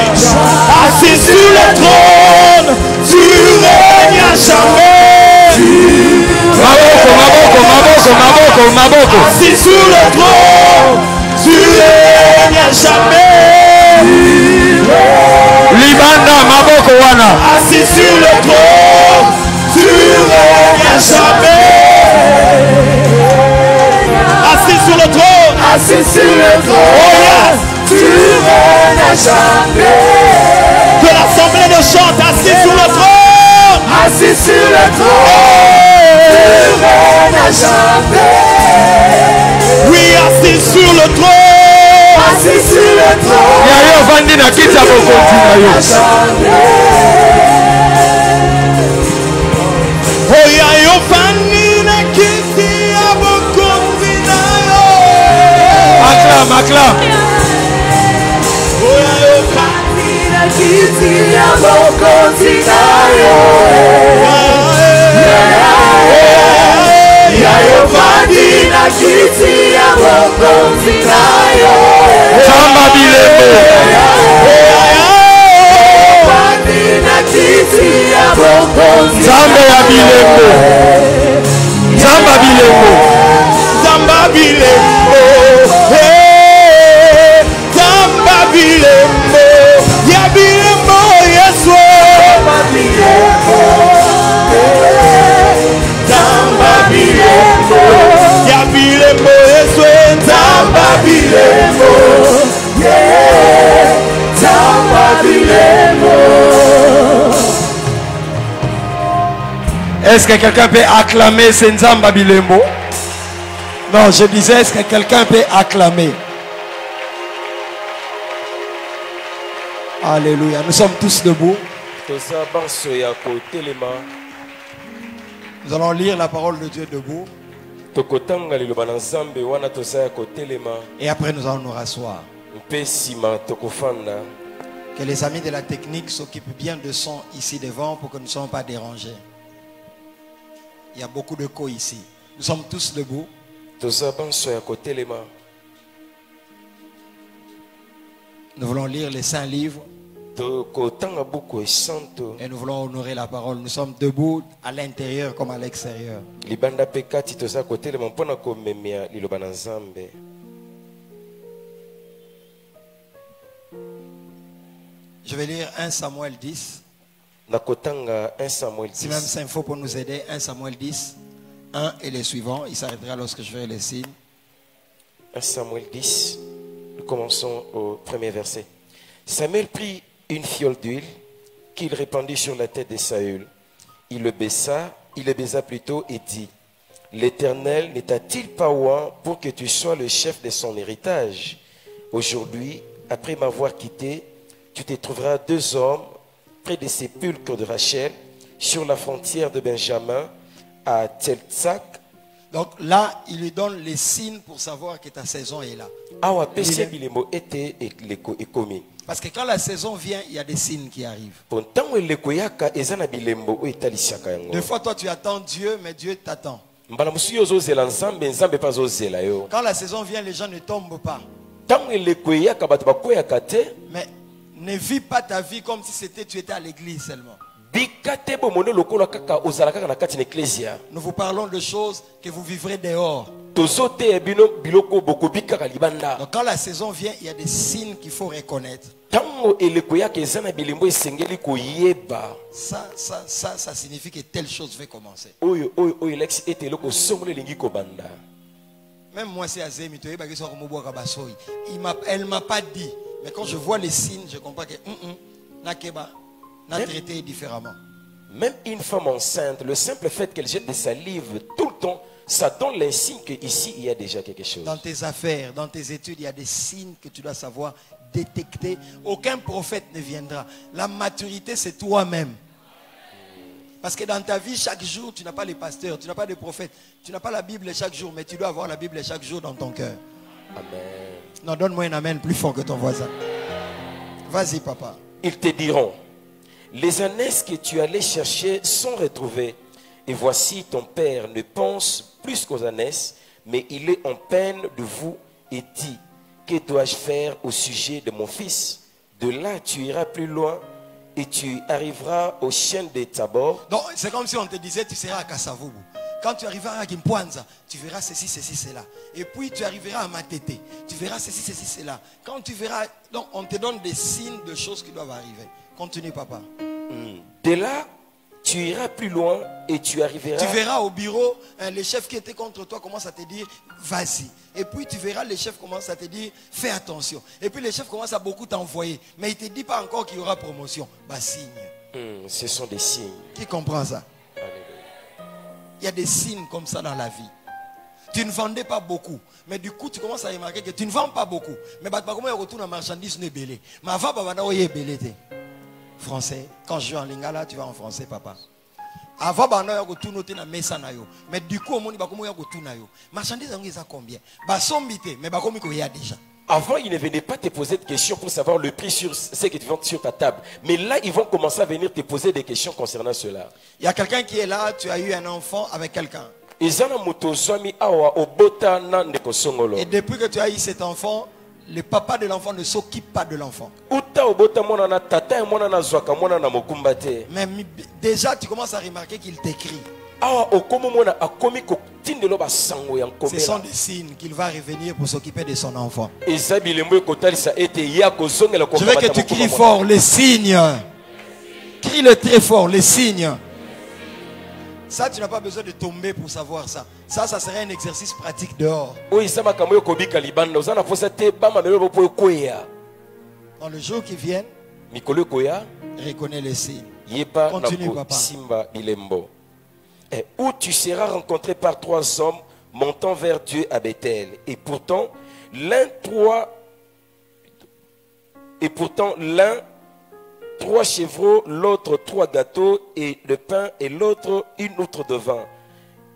Jesus. Assis sur le trône, tu règnes à jamais. Maboko. Assis sur le trône, tu règnes à jamais. Libanda maboko wana. Assis sur le trône, tu règnes à jamais. Assis sur le trône, Assis sur le trône, oh yes, tu règnes à jamais. que l'assemblée de chante. Assis sur le trône, Assis sur le trône, tu règnes à jamais. oui, assis sur le trône, Assis sur le trône, Yayo vandi na kiti ya bokonzi na yo. oh yeah, yo fani na kiti ya bokonzi na yo. Acclame. Oh yeah, yo fani na kiti ya bokonzi na yo. Yayo fani na kiti ya bokonzi na yo. Zamba bilembo. Fani na kiti ya bokonzi. Zamba ya bilembo. Zamba bilembo. Zamba bilembo. Hey, Zamba bilembo. Ya bilembo Yesu. Zamba bilembo. Zamba bilembo. Ya bilembo Yesu. Zamba bilembo. Zamba bilembo. Est-ce que quelqu'un peut acclamer ce Nzamba bilembo? Non, je disais, est-ce que quelqu'un peut acclamer? Alléluia. Nous sommes tous debout. Nous allons lire la parole de Dieu debout. Et après nous allons nous rasseoir. Que les amis de la technique s'occupent bien de son ici devant pour que nous ne soyons pas dérangés. Il y a beaucoup de co ici. Nous sommes tous debout. Nous voulons lire les saints livres. Et nous voulons honorer la parole. Nous sommes debout à l'intérieur comme à l'extérieur. Je vais lire 1 Samuel 10. Si même c'est faux pour nous aider, 1 Samuel 10, 1 et les suivants. Il s'arrêtera lorsque je ferai les signes. 1 Samuel 10, nous commençons au premier verset. Samuel prit une fiole d'huile qu'il répandit sur la tête de Saül. Il le baisa plutôt et dit: L'Éternel ne t'a-t-il pas oint pour que tu sois le chef de son héritage? Aujourd'hui, après m'avoir quitté, tu te trouveras 2 hommes près des sépulcres de Rachel, sur la frontière de Benjamin, à Tseltsak. Donc là, il lui donne les signes pour savoir que ta saison est là. Parce que quand la saison vient, il y a des signes qui arrivent. Des fois, toi, tu attends Dieu, mais Dieu t'attend. Quand la saison vient, les gens ne tombent pas. Mais ne vis pas ta vie comme si tu étais à l'église seulement. Nous vous parlons de choses que vous vivrez dehors. Donc quand la saison vient, il y a des signes qu'il faut reconnaître. Ça signifie que telle chose va commencer. Même moi, c'est Azemi, elle ne m'a pas dit. Mais quand je vois les signes, je comprends que Nakeba n'a traité différemment. Même une femme enceinte, le simple fait qu'elle jette des salives tout le temps, ça donne le signe qu'ici, il y a déjà quelque chose. Dans tes affaires, dans tes études, il y a des signes que tu dois savoir détecter. Aucun prophète ne viendra. La maturité, c'est toi-même. Parce que dans ta vie, chaque jour, tu n'as pas les pasteurs, tu n'as pas de prophètes, tu n'as pas la Bible chaque jour, mais tu dois avoir la Bible chaque jour dans ton cœur. Amen. Non, donne-moi un amen plus fort que ton voisin. Vas-y, papa. Ils te diront: les ânesses que tu allais chercher sont retrouvées. Et voici, ton père ne pense plus qu'aux ânesses, mais il est en peine de vous et dit: que dois-je faire au sujet de mon fils? De là, tu iras plus loin et tu arriveras aux chaînes de Tabor. Donc, c'est comme si on te disait, tu seras à Kasavubu. Quand tu arriveras à Kimpwanza, tu verras ceci, ceci, cela. Et puis, tu arriveras à Matete. Tu verras ceci, ceci, cela. Quand tu verras... Donc, on te donne des signes de choses qui doivent arriver. Continue, papa. De là, tu iras plus loin et tu arriveras... Tu verras au bureau, les chefs qui étaient contre toi commencent à te dire, vas-y. Et puis, tu verras les chefs commencent à te dire, fais attention. Et puis, les chefs commencent à beaucoup t'envoyer. Mais ils ne te disent pas encore qu'il y aura promotion. Bah, signe. Ce sont des signes. Qui comprend ça? Alléluia. Il y a des signes comme ça dans la vie. Tu ne vendais pas beaucoup. Mais du coup, tu commences à remarquer que tu ne vends pas beaucoup. Mais comment il retourne en marchandise, ne belé. Mais avant, il y a belé. Français. Quand je joue en lingala, tu vas en français, papa. Avant, il y a retourne en messa. Mais du coup, il y a retourne. Marchandise, il y a combien? Mais il y a déjà. Avant, ils ne venaient pas te poser de questions pour savoir le prix sur ce que tu vends sur ta table. Mais là, ils vont commencer à venir te poser des questions concernant cela. Il y a quelqu'un qui est là, tu as eu un enfant avec quelqu'un. Et depuis que tu as eu cet enfant, le papa de l'enfant ne s'occupe pas de l'enfant. Mais déjà, tu commences à remarquer qu'il t'écrit. Ce sont des signes qu'il va revenir pour s'occuper de son enfant. Je veux que tu cries fort, les signes. Crie-le très fort, les signes. Ça, tu n'as pas besoin de tomber pour savoir ça. Ça serait un exercice pratique dehors. Dans le jour qui vient, reconnais les signes. Continue, papa. Où tu seras rencontré par 3 hommes montant vers Dieu à Bethel. Et pourtant, l'un 3 chevreaux, l'autre 3 gâteaux, et le pain, et l'autre une outre de vin.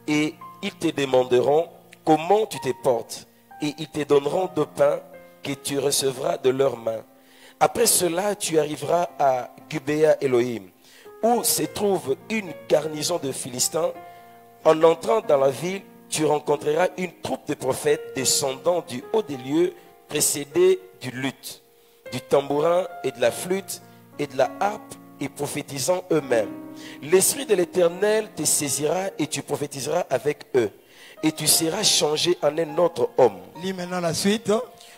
Et ils te demanderont comment tu te portes, et ils te donneront de pain que tu recevras de leurs mains. Après cela, tu arriveras à Gubea Elohim, où se trouve une garnison de Philistins. En entrant dans la ville, tu rencontreras une troupe de prophètes descendant du haut des lieux, précédés du luth, du tambourin et de la flûte et de la harpe, et prophétisant eux-mêmes. L'Esprit de l'Éternel te saisira et tu prophétiseras avec eux. Et tu seras changé en un autre homme. Lis maintenant la suite.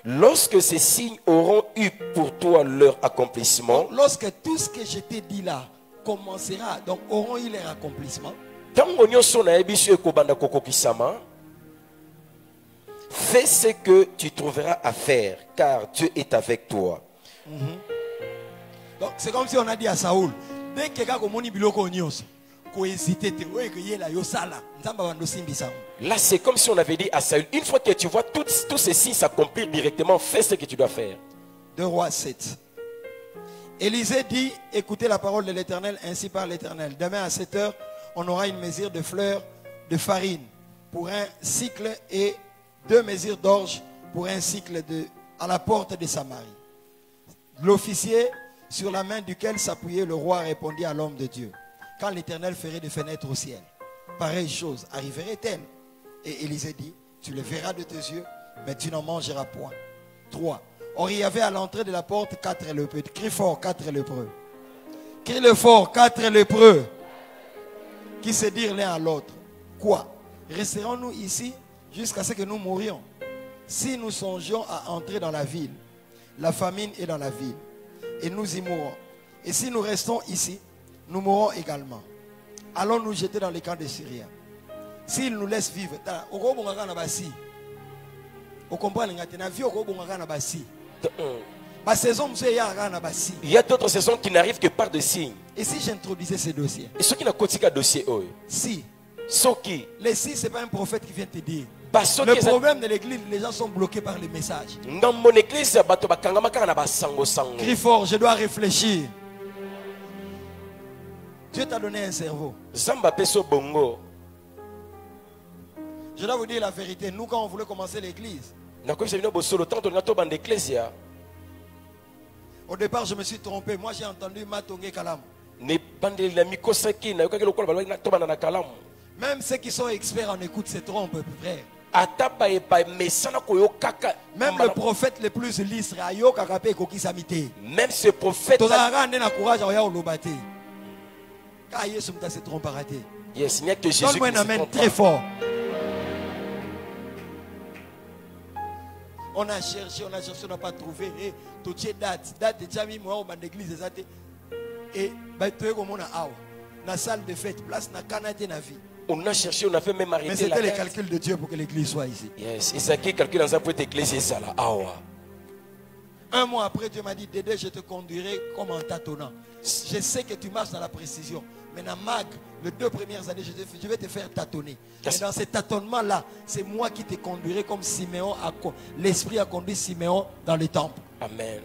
Lorsque ces signes auront eu pour toi leur accomplissement. Donc, lorsque tout ce que je t'ai dit là commencera, donc auront eu leur accomplissement. Fais ce que tu trouveras à faire, car Dieu est avec toi. Donc c'est comme si on a dit à Saoul, dès que quelqu'un comme biloko nyos, là c'est comme si on avait dit à Saül, une fois que tu vois tous ces signes s'accomplir directement, fais ce que tu dois faire. 2 Rois 7. Élisée dit, écoutez la parole de l'Éternel, ainsi par l'Éternel. Demain à 7 heures, on aura une mesure de fleurs de farine pour un cycle et 2 mesures d'orge pour un cycle à la porte de Samarie. L'officier sur la main duquel s'appuyait le roi répondit à l'homme de Dieu, quand l'Éternel ferait des fenêtres au ciel, pareille chose arriverait-elle? Et Élisée dit, tu le verras de tes yeux, mais tu n'en mangeras point. 3. Or il y avait à l'entrée de la porte 4 lépreux. Crie fort, 4 lépreux. Crie-le fort, 4 lépreux. Qui se dirent l'un à l'autre, quoi? Resterons-nous ici jusqu'à ce que nous mourions? Si nous songions à entrer dans la ville, la famine est dans la ville, et nous y mourrons. Et si nous restons ici, nous mourrons également. Allons nous jeter dans les camps des Syriens. S'ils nous laissent vivre, il y a d'autres saisons qui n'arrivent que par des signes. Et si j'introduisais ces dossiers? Et ceux qui n'ont qu'un dossier, si les si, ce n'est pas un prophète qui vient te dire. Le problème de l'église, les gens sont bloqués par les messages. Dans mon église, crie fort, je dois réfléchir. Dieu t'a donné un cerveau. Je dois vous dire la vérité. Nous, quand on voulait commencer l'église, au départ, je me suis trompé. Moi, j'ai entendu Matongé Kalam. Même ceux qui sont experts en écoute se trompent, frère. Même le prophète le plus illustre, même ce prophète, yes, il n'y a que Jésus donne-moi qui un se amen trompe très pas. fort. On a cherché, on n'a pas trouvé. Et tout date déjà mis moi dans l'église et tu es comme on a la salle de fête, place na canate na vie. On a cherché, on a fait même arrêter. Mais c'était le calcul de Dieu pour que l'église soit ici. Yes, et ça qui calcule dans ça pour l'église ça là. Un mois après, Dieu m'a dit, Dédé, je te conduirai comme en tâtonnant. Je sais que tu marches dans la précision. Mais dans Mag, les 2 premières années, je vais te faire tâtonner. Et dans ce tâtonnement-là, c'est moi qui te conduirai comme Siméon. L'Esprit a conduit Siméon dans le temple. Amen.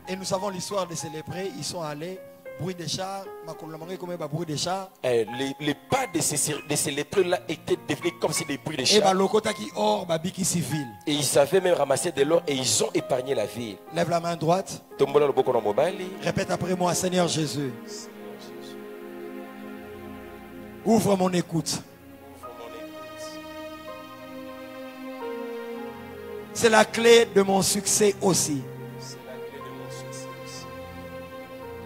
Et nous savons l'histoire de ces lépreux. Ils sont allés, bruit de chars. Bruit de chars. Les pas de ces lépreux-là étaient devenus comme si des bruits de Et chars. Et ils savaient même ramasser de l'or et ils ont épargné la ville. Lève la main droite. Répète après moi, Seigneur Jésus. Ouvre mon écoute. C'est la clé de mon succès aussi.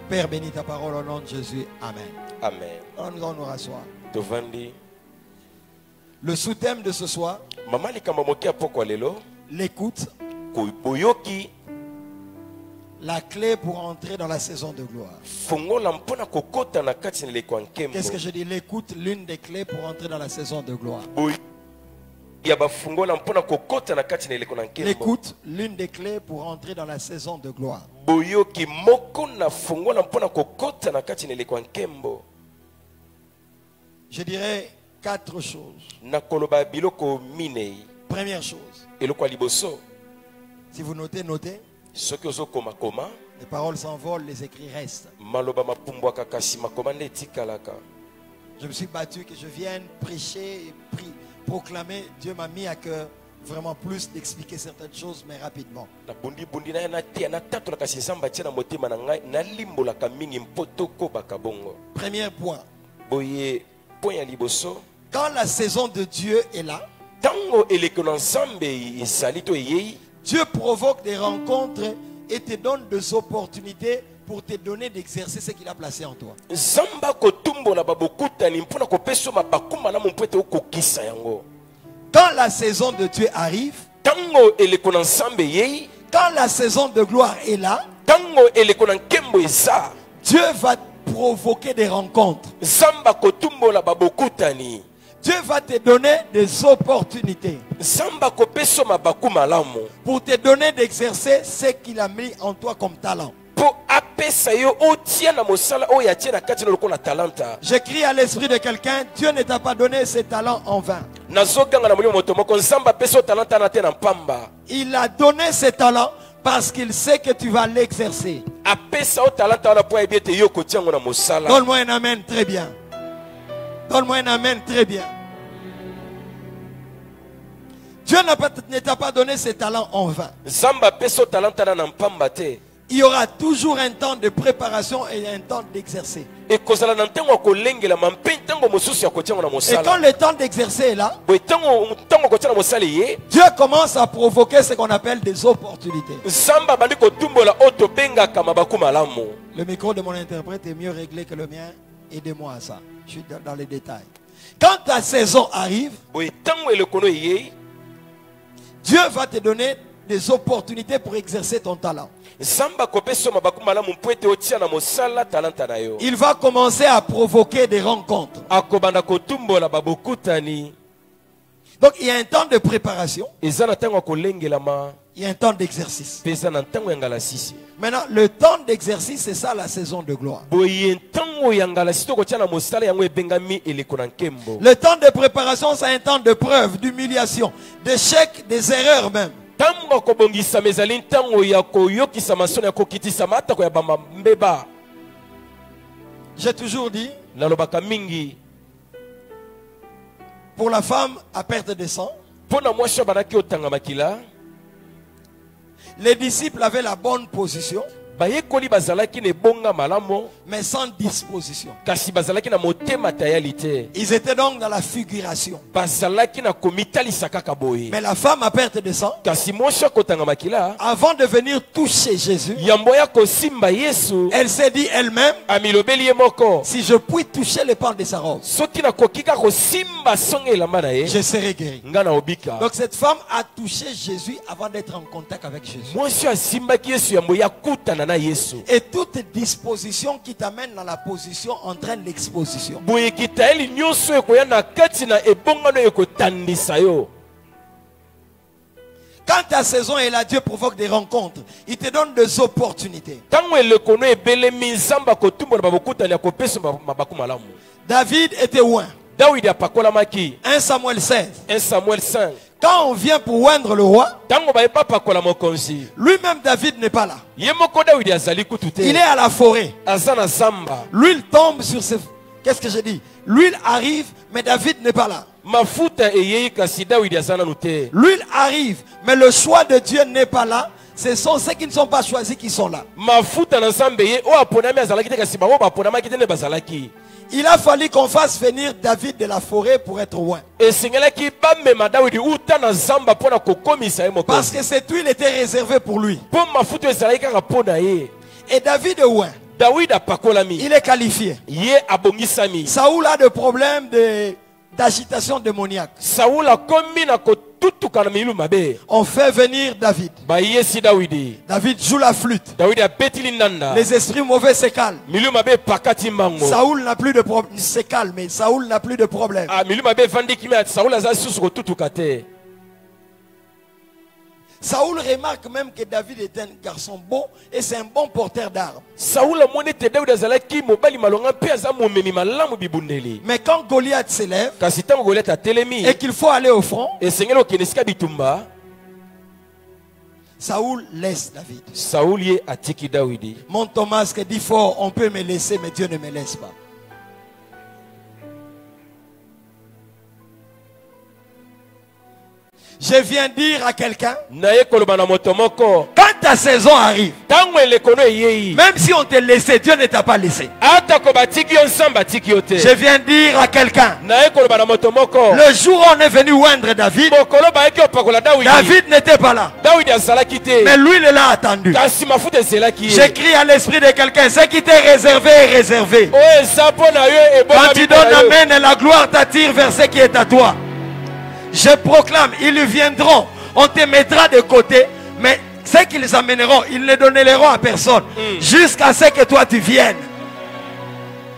Père, bénis ta parole au nom de Jésus. Amen. Amen. Alors nous allons nous rasseoir. Tovandi. Le sous-thème de ce soir, l'écoute, la clé pour entrer dans la saison de gloire. Qu'est-ce que je dis? L'écoute, l'une des clés pour entrer dans la saison de gloire. L'écoute, l'une des clés pour entrer dans la saison de gloire. Je dirais 4 choses. Première chose, si vous notez, notez. Les paroles s'envolent, les écrits restent. Je me suis battu que je vienne prêcher et proclamer. Dieu m'a mis à cœur vraiment plus d'expliquer certaines choses, mais rapidement. Premier point. Quand la saison de Dieu est là, Dieu provoque des rencontres et te donne des opportunités pour te donner d'exercer ce qu'il a placé en toi. Quand la saison de Dieu arrive, quand la saison de gloire est là, Dieu va provoquer des rencontres. Dieu va te donner des opportunités pour te donner d'exercer ce qu'il a mis en toi comme talent. J'écris à l'esprit de quelqu'un, Dieu ne t'a pas donné ses talents en vain. Il a donné ses talents parce qu'il sait que tu vas l'exercer. Donne-moi un amen très bien. Donne-moi un amen très bien. Dieu ne t'a pas donné ses talents en vain. Il y aura toujours un temps de préparation et un temps d'exercer. Et quand le temps d'exercer est là, Dieu commence à provoquer ce qu'on appelle des opportunités. Le micro de mon interprète est mieux réglé que le mien. Aidez-moi à ça. Je suis dans les détails. Quand ta saison arrive, Dieu va te donner des opportunités pour exercer ton talent. Il va commencer à provoquer des rencontres. Donc il y a un temps de préparation. Il y a un temps d'exercice. Maintenant, le temps d'exercice, c'est ça la saison de gloire. Le temps de préparation, c'est un temps de preuve, d'humiliation, d'échec, des erreurs même. J'ai toujours dit, pour la femme à perte de sang, les disciples avaient la bonne position. bayekoli bazalaki ne bonga malamo mais sans disposition. kasi bazalaki na motema tayalité Ils étaient donc dans la figuration. bazalaki na komitalisaka kaka boye Mais la femme à perte de sang, kasi mwasi akotanga makila avant de venir toucher Jésus, yambo ya kosimba Yesu elle s'est dit elle-même, amilobeli ye moko si je puis toucher le pan de sa robe, soki nakoki kaka kosimba songe elamba na ye je serai guéri. nga na obika. Donc cette femme a touché Jésus avant d'être en contact avec Jésus. mwasi asimbaki Yesu yambo ya kutana na Yesu Et toute disposition qui t'amène dans la position entraîne l'exposition. boye kitayeli nyonso ekoya na kati na ebongano ekotandisa yo. Quand ta saison est là, Dieu provoque des rencontres. Il te donne des opportunités. Tango elekono ebelemi nzamba kotumba na babokutani ya kopesa mabaku malamu. David était oint. Dawidi apakolamaki 1 Samuel 16. 1 Samuel 5. Quand on vient pour oindre le roi, Tango ba epa pakola mokonzi lui-même David n'est pas là. ye moko Dawidi azali kutute Il est à la forêt. azana zamba L'huile tombe sur ses... Qu'est-ce que je dis? L'huile arrive, mais David n'est pas là. mafuta eyei kasi Dawidi azana nute. L'huile arrive, mais le choix de Dieu n'est pas là. Ce sont ceux qui ne sont pas choisis qui sont là. Mafuta na nzambe ye o aponami azalaki te kasi bango baponamaki te ne bazalaki. Il a fallu qu'on fasse venir David de la forêt pour être loin. Esengelaki bamema Dawidi uta na zamba pona kokomisa ye Parce mokonzi. que cette huile était réservée pour lui. Po mafuta ezalaki kaka pona ye. Et David est loin. Dawidi apakolami Il est qualifié. ye abongisami. Saoul a des problèmes d'agitation démoniaque. Saoul akomi na kotutuka na milu mabe. On fait venir David. Bayesi Dawidi. David joue la flûte. Dawidi abetili nanda. Les esprits mauvais se calment. Milu mabe pakati mbango. Saoul n'a plus de problème. Il se calme, mais Saoul n'a plus de problème. Ah, milu mabe vandi kimi at Saoul aza susu kotutuka te. Saoul remarque même que David est un garçon beau et c'est un bon porteur d'armes. Saoul amoni te Dawidi azalaki mobali malonga pe aza momemi malamu bibundeli. Mais quand Goliath s'élève Kasi tango Goliath atelemi et qu'il faut aller au front, esengeli okende esika bitumba, Saoul laisse David. Saoul ye atiki Dawidi. Mon Thomas qui dit fort, on peut me laisser, mais Dieu ne me laisse pas. Je viens dire à quelqu'un, Naye koloba na moto moko. quand ta saison arrive, Tango elekono eyei. même si on t'a laissé, Dieu ne t'a pas laissé. Ata ko batiki yo nsamba tiki yo te. Je viens dire à quelqu'un, Naye koloba na moto moko. le jour où on est venu oindre David, Bokolo bayeki opakola Dawidi. David n'était pas là. Dawidi azalaki te. Mais lui, il l'a attendu. Kasi mafuta ezelaki ye. J'écris à l'esprit de quelqu'un, ce qui t'est réservé est réservé. O eza mpo na yo ebonga Quand tu bito na donnes yo. amen, la gloire t'attire vers ce qui est à toi. Je proclame, ils viendront, on te mettra de côté, mais ce qu'ils amèneront, ils ne donneront à personne, jusqu'à ce que toi tu viennes.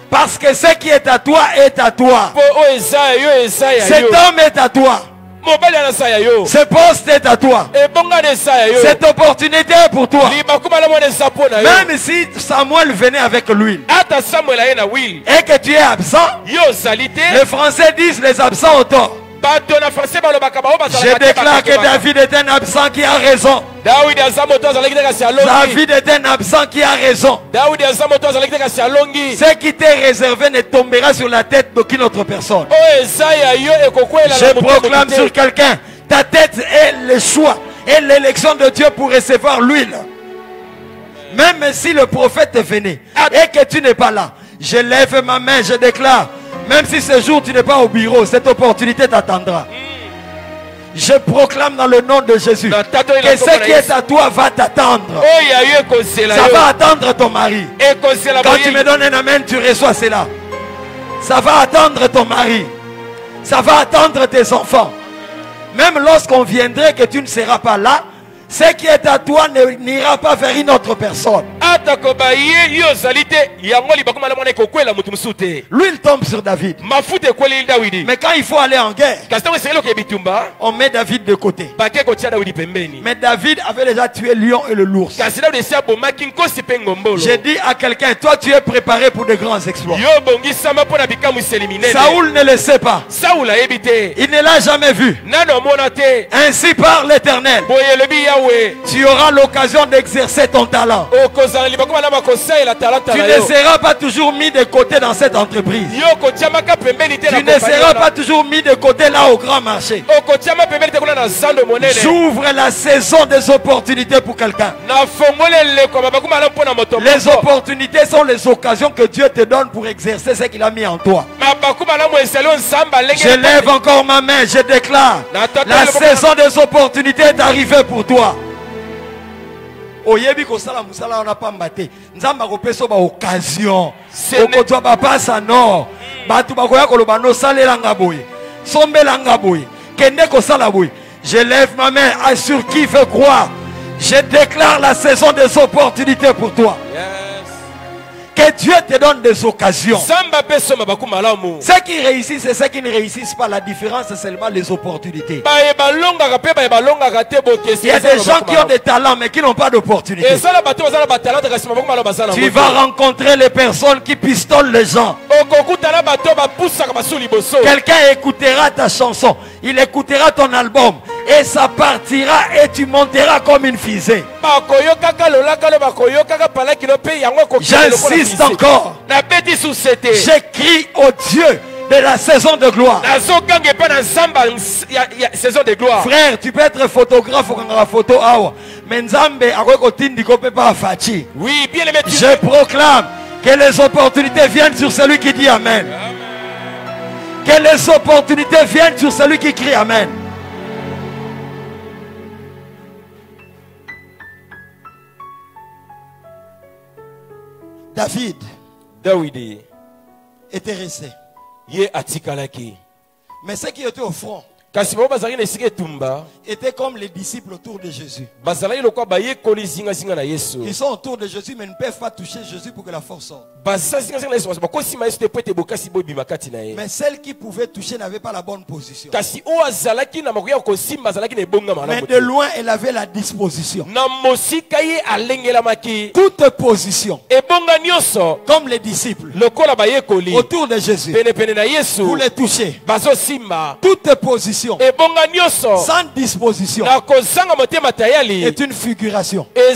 Parce que ce qui est à toi est à toi. Po o eza yo eza ya Cet yo. homme est à toi. Mobali anasa ya yo. Ce poste est à toi. Ebonga na eza ya yo. Cette opportunité est pour toi. Libakuma la mwana eza mpo na yo. Même si Samuel venait avec l'huile Ata Samuel aye na will. et que tu es absent, Yo ozali te. les Français disent les absents ont tort. Bato na français balobaka bao bazalaka Je te déclare que bakebaka. David est un absent qui a raison. Dawidi aza moto azalaki te kasi alongi. David est un absent qui a raison. Dawidi aza moto azalaki te kasi alongi. Ce qui t'est réservé ne tombera sur la tête d'aucune autre personne. O eza ya yo ekokwela Je proclame sur quelqu'un, ta tête est le choix et l'élection de Dieu pour recevoir l'huile. Même si le prophète venait et que tu n'es pas là, je lève ma main, je déclare, même si ce jour tu n'es pas au bureau, cette opportunité t'attendra. Je proclame dans le nom de Jésus que ce qui est à toi va t'attendre. O ya yo ekozela Ça yo. va attendre ton mari. Ekozela Quand boye. tu me donnes un amen, tu reçois cela. Ça va attendre ton mari. Ça va attendre tes enfants. Même lorsqu'on viendrait que tu ne seras pas là, ce qui est à toi n'ira pas vers une autre personne. Ata ko baye yo ozali te. Yango libakuma la mwana ekokwela mutu musu te. L'huile tombe sur David. Mafuta ekweli Dawidi. Mais quand il faut aller en guerre, Kasi tango esengeli oke bitumba. on met David de côté. Bake kotia Dawidi pembeni. Mais David avait déjà tué le lion et le l'ours. Kasi Dawidi esi abomaki nkosi pe ngombolo. J'ai dit à quelqu'un, toi tu es préparé pour de grands exploits. Yo bongisama mpo na bikamwiseli minene. Saoul ne le sait pas. Saul ayebi te. Il ne l'a jamais vu. Nano omona te. Ainsi parle l'Éternel. Boye elobi Yahweh. Tu auras l'occasion d'exercer ton talent. Okozala Tu ne seras pas toujours mis de côté dans cette entreprise. Tu ne seras pas toujours mis de côté là au grand marché. J'ouvre la saison des opportunités pour quelqu'un. Les opportunités sont les occasions que Dieu te donne pour exercer ce qu'il a mis en toi. Je lève encore ma main, je déclare, la saison des opportunités est arrivée pour toi. Oyebi ko sala musala on a pas mbaté. Nzamba ko peso ba occasion. Oko to ba pasa no. Batu ba ko ya ko lo bano salela ngaboye. Sombela ngaboye. Kende ko sala boye. Je lève ma main à sur qui veut croire. Je déclare la saison des opportunités pour toi. Que Dieu te donne des occasions. Ceux qui réussissent et ceux qui ne réussissent pas, la différence c'est seulement les opportunités. Il y a des gens qui ont des talents mais qui n'ont pas d'opportunités. Tu vas rencontrer les personnes qui pistolent les gens. Quelqu'un écoutera ta chanson, il écoutera ton album et ça partira et tu monteras comme une fusée. J'insiste encore. J'écris au Dieu de la saison de gloire. Frère, tu peux être photographe ou la photo. Mais oui, bien aimé. Je proclame que les opportunités viennent sur celui qui dit Amen. Que les opportunités viennent sur celui qui crie Amen. David était resté. Mais ceux qui étaient au front étaient comme les disciples autour de Jésus. Ils sont autour de Jésus mais ne peuvent pas toucher Jésus pour que la force sorte. Mais celle qui pouvait toucher n'avait pas la bonne position. Mais de loin elle avait la disposition. Toute position. Comme les disciples autour de Jésus pour les toucher. Toute position sans disposition est une figuration. Mais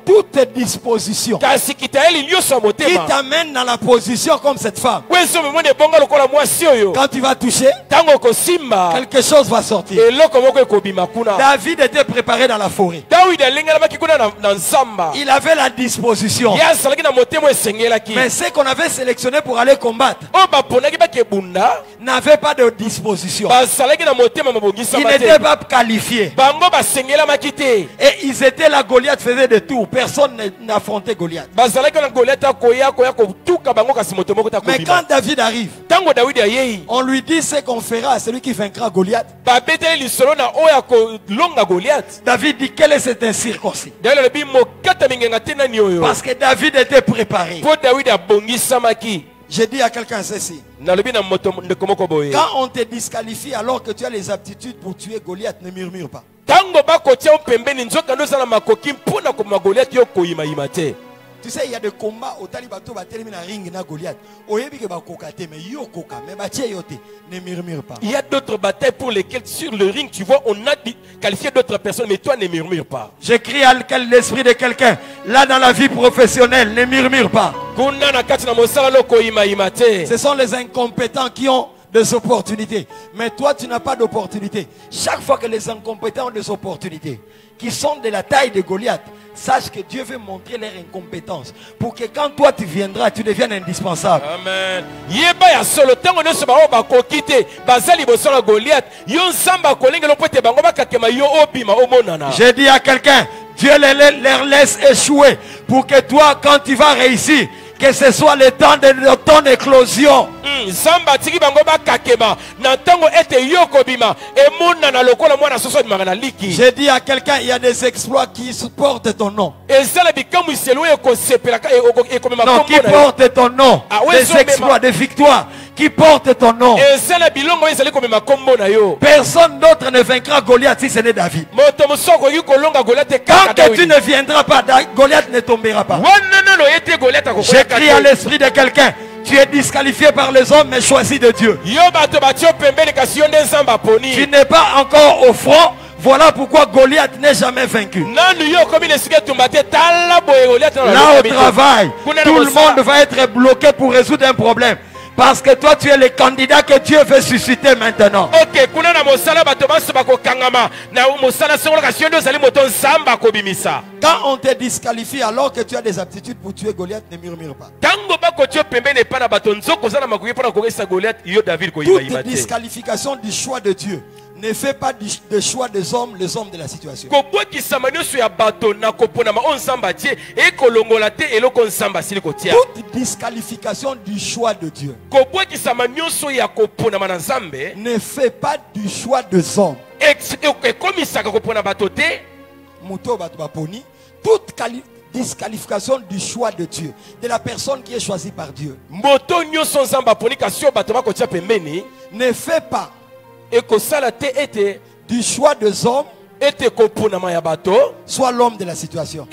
toute disposition qui t'amène dans la position comme cette femme. Quand tu vas toucher, quelque chose va sortir. David était préparé dans la forêt. Il avait la disposition. Mais ceux qu'on avait sélectionnés pour aller combattre n'avaient pas de disposition. Ils n'étaient pas qualifiés. Et ils étaient là, Goliath faisait de tout. Personne n'affrontait Goliath. Mais quand David arrive, on lui dit ce qu'on fera à celui qui vaincra Goliath. David dit quel est cet incirconcis? Parce que David était préparé. J'ai dit à quelqu'un ceci. Quand on te disqualifie alors que tu as les aptitudes pour tuer Goliath, ne murmure pas. Tu sais, il y a des combats au Talibato, ring na Goliath. Ne murmure pas. Il y a d'autres batailles pour lesquelles sur le ring, tu vois, on a qualifié d'autres personnes, mais toi ne murmure pas. J'écris à l'esprit de quelqu'un, là dans la vie professionnelle, ne murmure pas. Ce sont les incompétents qui ont des opportunités. Mais toi, tu n'as pas d'opportunité. Chaque fois que les incompétents ont des opportunités qui sont de la taille de Goliath, sache que Dieu veut montrer leur incompétence pour que quand toi tu viendras, tu deviennes indispensable. Amen. J'ai dit à quelqu'un, Dieu leur laisse échouer pour que toi, quand tu vas réussir, que ce soit le temps de ton éclosion. J'ai dit à quelqu'un, il y a des exploits qui portent ton nom. Non, qui portent ton nom. Des exploits, des victoires qui portent ton nom. Personne d'autre ne vaincra Goliath si ce n'est David. Quand tu ne viendras pas, Goliath ne tombera pas. J'écris à l'esprit de quelqu'un. Tu es disqualifié par les hommes mais choisi de Dieu. Tu n'es pas encore au front. Voilà pourquoi Goliath n'est jamais vaincu. Là Là au travail, tout le monde va être bloqué pour résoudre un problème. Parce que toi tu es le candidat que Dieu veut susciter maintenant. Quand on te disqualifie alors que tu as des aptitudes pour tuer Goliath, ne murmure pas. Toute disqualification du choix de Dieu ne fait pas de choix des hommes, les hommes de la situation. Toute disqualification du choix de Dieu ne fait pas du choix des hommes. Toute disqualification du choix de Dieu, de la personne qui est choisie par Dieu, ne fait pas du choix des hommes, soit l'homme de la situation.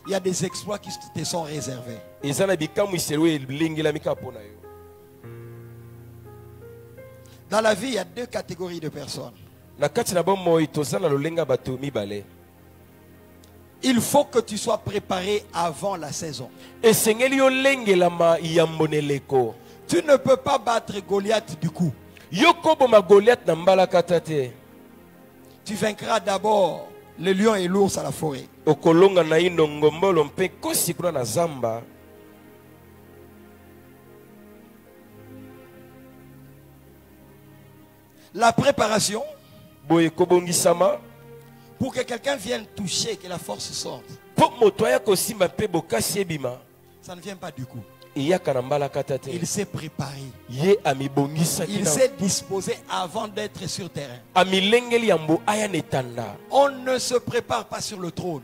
Il y a des exploits qui te sont réservés. Dans la vie, il y a deux catégories de personnes. Il faut que tu sois préparé avant la saison. Tu ne peux pas battre Goliath du coup. Tu vaincras d'abord le lion et l'ours à la forêt. La préparation, pour que quelqu'un vienne toucher, que la force sorte, ça ne vient pas du coup. Il s'est préparé. Il s'est disposé avant d'être sur terrain. On ne se prépare pas sur le trône.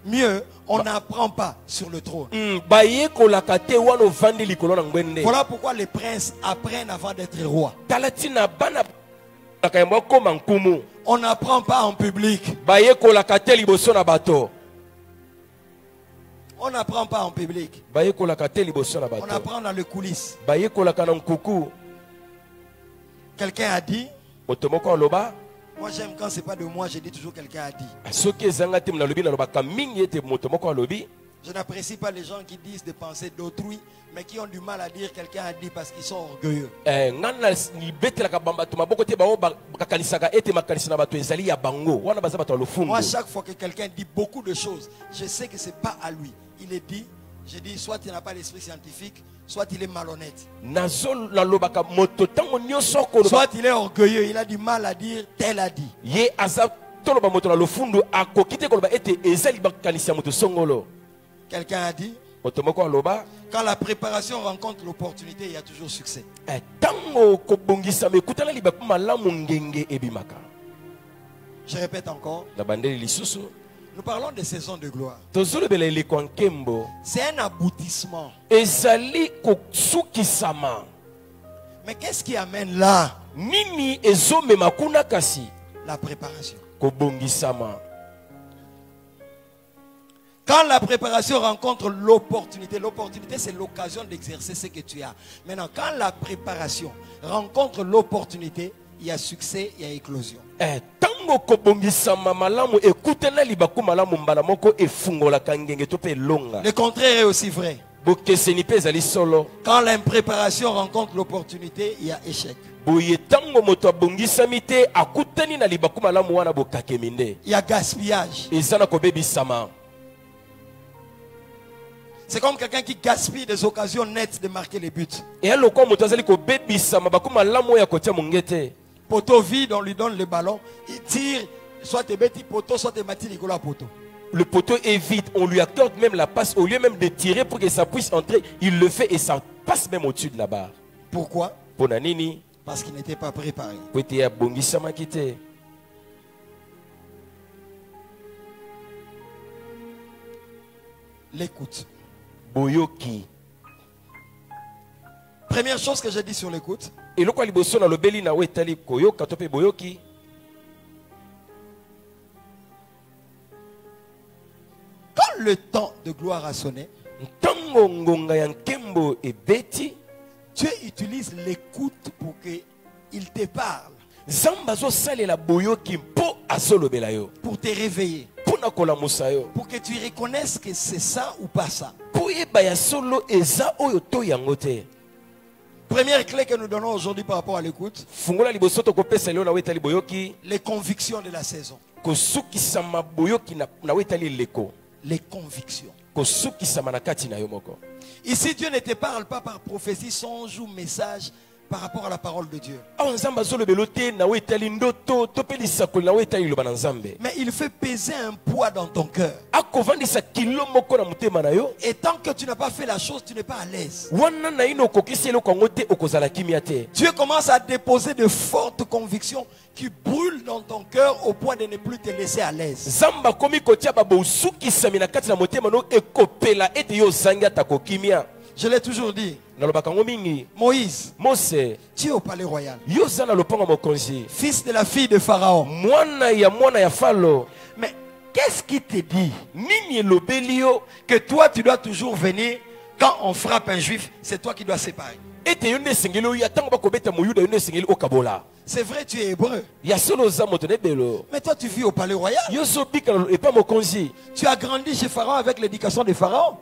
Mieux, on n'apprend pas sur le trône. Voilà pourquoi les princes apprennent avant d'être rois. On n'apprend pas en public. On n'apprend pas en public. On apprend dans les coulisses. Quelqu'un a dit. Moi j'aime quand c'est pas de moi, je dis toujours quelqu'un a dit. Je n'apprécie pas les gens qui disent des pensées d'autrui, mais qui ont du mal à dire quelqu'un a dit parce qu'ils sont orgueilleux. Moi chaque fois que quelqu'un dit beaucoup de choses, je sais que c'est pas à lui. Il est dit, je dis soit il n'a pas l'esprit scientifique, soit il est malhonnête. Soit il est orgueilleux, il a du mal à dire tel a dit. Quelqu'un a dit, quand la préparation rencontre l'opportunité, il y a toujours succès. Je répète encore. Nous parlons de saison de gloire. C'est un aboutissement. Mais qu'est-ce qui amène là? La préparation. Quand la préparation rencontre l'opportunité, l'opportunité c'est l'occasion d'exercer ce que tu as. Maintenant, quand la préparation rencontre l'opportunité, il y a succès, il y a éclosion. Le contraire est aussi vrai. Quand l'impréparation rencontre l'opportunité, il y a échec. Il y a gaspillage. C'est comme quelqu'un qui gaspille des occasions nettes de marquer les buts. Poteau vide, on lui donne le ballon, il tire, soit des bêtis poteau, soit des matis Nicolas poteau. Le poteau est vide, on lui accorde même la passe, au lieu même de tirer pour que ça puisse entrer, il le fait et ça passe même au-dessus de la barre. Pourquoi? Parce qu'il n'était pas préparé. L'écoute. Première chose que j'ai dit sur l'écoute. Quand le temps de gloire a sonné, Tango ngonga ya nkembo ebeti. Dieu utilise l'écoute pour qu'il te parle. Zamba zo salela boyoki mpo azolobela yo. Pour te réveiller. Pona kolamusa yo. Pour que tu reconnaisses que c'est ça ou pas ça. Po yeba ya solo eza oyo to yango te. Première clé que nous donnons aujourd'hui par rapport à l'écoute. Fungola liboso to kopesa leo na wetali boyoki. Les convictions de la saison. Kosukisama boyoki na wetali leko. Les convictions. Kosukisama na kati na yo moko. Ici, Dieu ne te parle pas par prophétie, songe ou message par rapport à la parole de Dieu. Mais il fait peser un poids dans ton cœur. Et tant que tu n'as pas fait la chose, tu n'es pas à l'aise. Dieu commence à déposer de fortes convictions qui brûlent dans ton cœur au point de ne plus te laisser à l'aise. Je l'ai toujours dit. Moïse, tu es au palais royal. Fils de la fille de Pharaon. Mais qu'est-ce qui te dit que toi tu dois toujours venir quand on frappe un juif, c'est toi qui dois séparer? C'est vrai, tu es hébreu. Mais toi, tu vis au palais royal. Tu as grandi chez Pharaon avec l'éducation de Pharaon.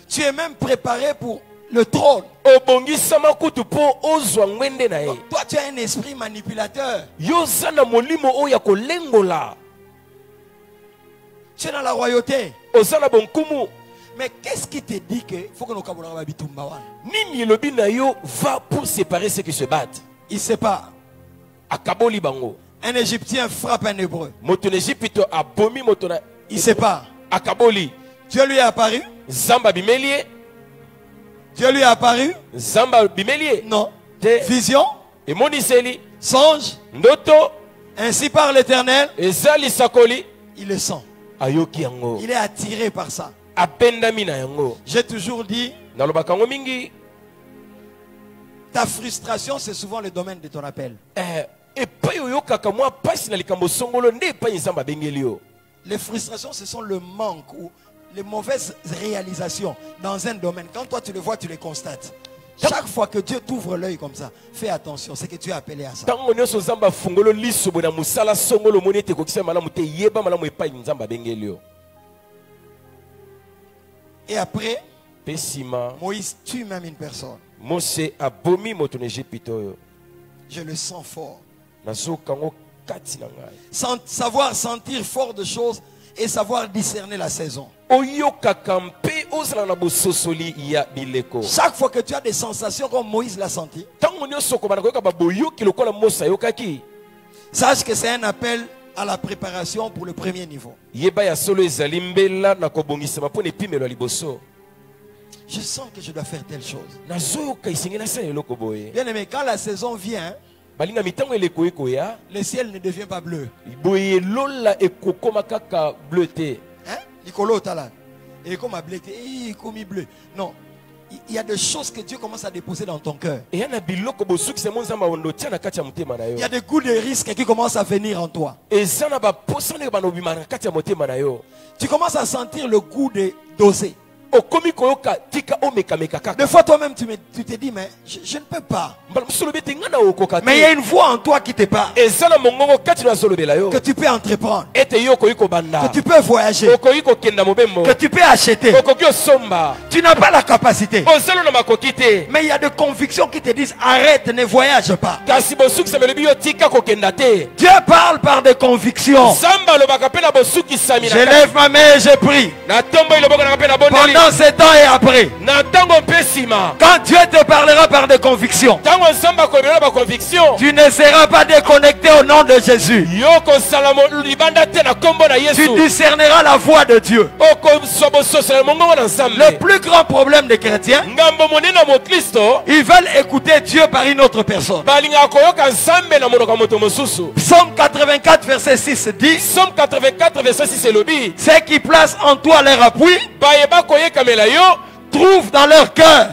Tu es même préparé pour le trône. Toi, tu as un esprit manipulateur. Tu es dans la royauté. Mais qu'est-ce qui te dit que faut que nous va pour séparer ceux qui se battent? Il sépare. Un Égyptien frappe un Hébreu. Il sépare. Dieu lui est apparu. Dieu lui est apparu. Non. Vision. Songe. Ainsi par l'Éternel. Il le sent. Il est attiré par ça. J'ai toujours dit, ta frustration c'est souvent le domaine de ton appel. Les frustrations ce sont le manque ou les mauvaises réalisations dans un domaine. Quand toi tu le vois, tu les constates. Chaque fois que Dieu t'ouvre l'œil comme ça, fais attention, c'est que tu es appelé à ça. Et après, Moïse tue même une personne. Je le sens fort. Savoir sentir fort de choses et savoir discerner la saison. Chaque fois que tu as des sensations comme Moïse l'a senti, sache que c'est un appel à la préparation pour le premier niveau. Je sens que je dois faire telle chose. Bien aimé, quand la saison vient, le ciel ne devient pas bleu. Hein? Bleu. Non. Il y a des choses que Dieu commence à déposer dans ton cœur. Il y a des goûts de risque qui commencent à venir en toi. Tu commences à sentir le goût de doser. Des fois toi-même tu te dis mais je ne peux pas. Mais il y a une voix en toi qui te parle. Que tu peux entreprendre. Que tu peux voyager. Que tu peux acheter. Tu n'as pas la capacité. Mais il y a des convictions qui te disent arrête, ne voyage pas. Dieu parle par des convictions. Je lève ma main et je prie. Pendant ces temps et après, quand Dieu te parlera par des convictions, tu ne seras pas déconnecté au nom de Jésus. Tu discerneras la voix de Dieu. Le plus grand problème des chrétiens, ils veulent écouter Dieu par une autre personne. Psaume 84 verset 6 dit, ceux qui placent en toi leur appui trouvent dans leur cœur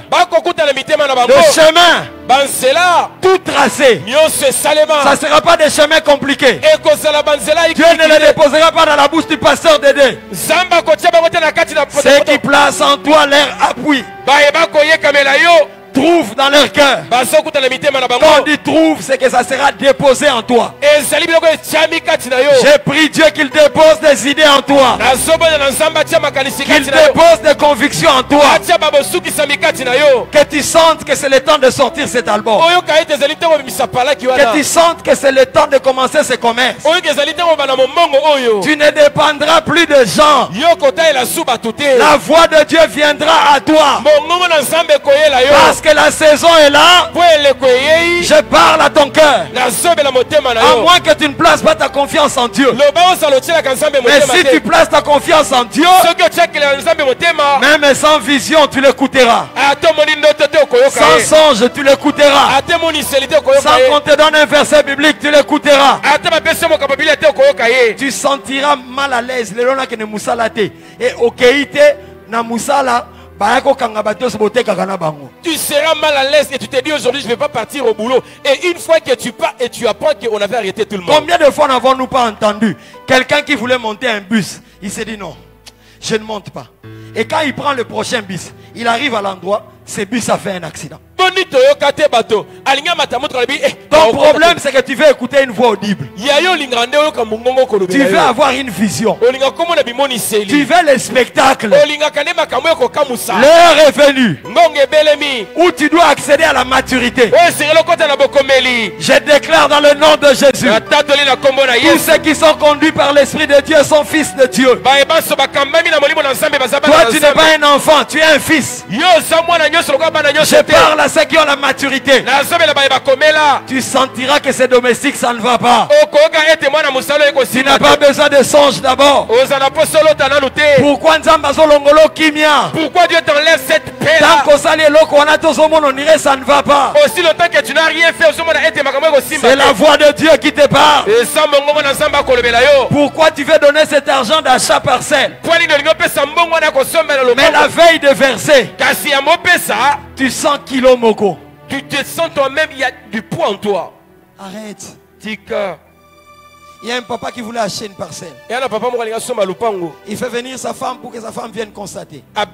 le chemin tout tracé. Ça ne sera pas des chemins compliqués. Dieu ne les déposera pas dans la bouche du pasteur Dédé. Ceux qui placent en toi leur appui trouve dans leur cœur. Quand on dit trouve, c'est que ça sera déposé en toi. J'ai pris Dieu qu'il dépose des idées en toi, qu'il dépose des convictions en toi, que tu sentes que c'est le temps de sortir cet album, que tu sentes que c'est le temps de commencer ce commerce. Tu ne dépendras plus de gens. La voix de Dieu viendra à toi. Parce que la saison est là. Je parle à ton cœur. À moins que tu ne places pas ta confiance en Dieu. Mais si tu places ta confiance en Dieu, même sans vision, tu l'écouteras. Sans songe, tu l'écouteras. Sans qu'on te donne un verset biblique, tu l'écouteras. Tu sentiras mal à l'aise. Et au Keïte, na musala. Tu seras mal à l'aise et tu te dis aujourd'hui je ne vais pas partir au boulot. Et une fois que tu pars et tu apprends qu'on avait arrêté tout le monde. Combien de fois n'avons-nous pas entendu quelqu'un qui voulait monter un bus, il s'est dit non, je ne monte pas. Et quand il prend le prochain bus, il arrive à l'endroit, ce bus a fait un accident. Ton problème c'est que tu veux écouter une voix audible. Tu veux avoir une vision. Tu veux le spectacle. L'heure est venue où tu dois accéder à la maturité. Je déclare dans le nom de Jésus, tous ceux qui sont conduits par l'Esprit de Dieu sont fils de Dieu. Toi tu n'es pas un enfant, tu es un fils. Je parle à ceux qui ont la maturité. Tu sentiras que ces domestiques ça ne va pas. Tu n'as pas besoin de songe d'abord. Pourquoi Pourquoi Dieu t'enlève cette paix là? Ça ne va pas. Aussi longtemps que tu n'as rien fait, c'est la voix de Dieu qui te parle. Pourquoi tu veux donner cet argent d'achat parcelle? Mais la veille de verser, tu sens kilo moko. Tu te sens toi-même, il y a du poids en toi. Arrête. Tika. Il y a un papa qui voulait acheter une parcelle. Il fait venir sa femme pour que sa femme vienne constater. Sa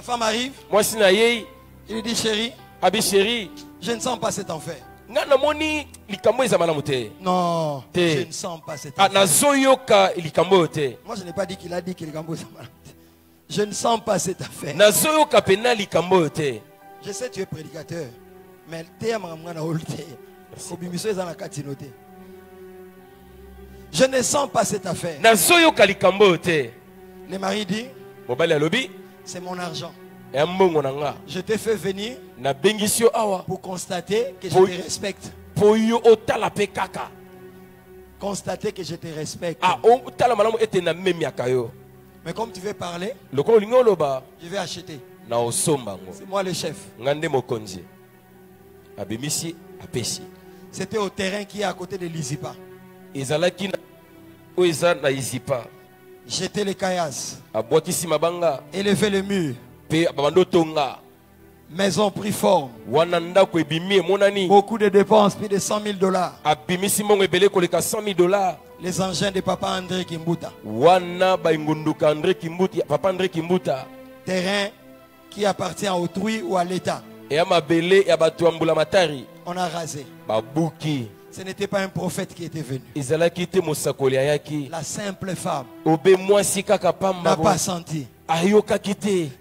femme arrive. Il lui dit chérie, je ne sens pas cet enfer. Non, je ne sens pas cet enfer. Moi je n'ai pas dit qu'il a dit qu'il est malade. Je ne sens pas cette affaire. Je sais que tu es prédicateur. Mais je ne sens pas cette affaire. Le mari dit, c'est mon argent. Je t'ai fait venir pour constater que je te respecte. Constater que je te respecte. Mais comme tu veux parler, je vais acheter. C'est moi le chef. C'était au terrain qui est à côté de l'Izipa. Jeter les caillasses. Élever le mur. Maison pris forme. Beaucoup de dépenses, plus de $100,000. Les engins de Papa André Kimbuta. Terrain qui appartient à autrui ou à l'État. On a rasé. Ce n'était pas un prophète qui était venu. La simple femme n'a pas senti.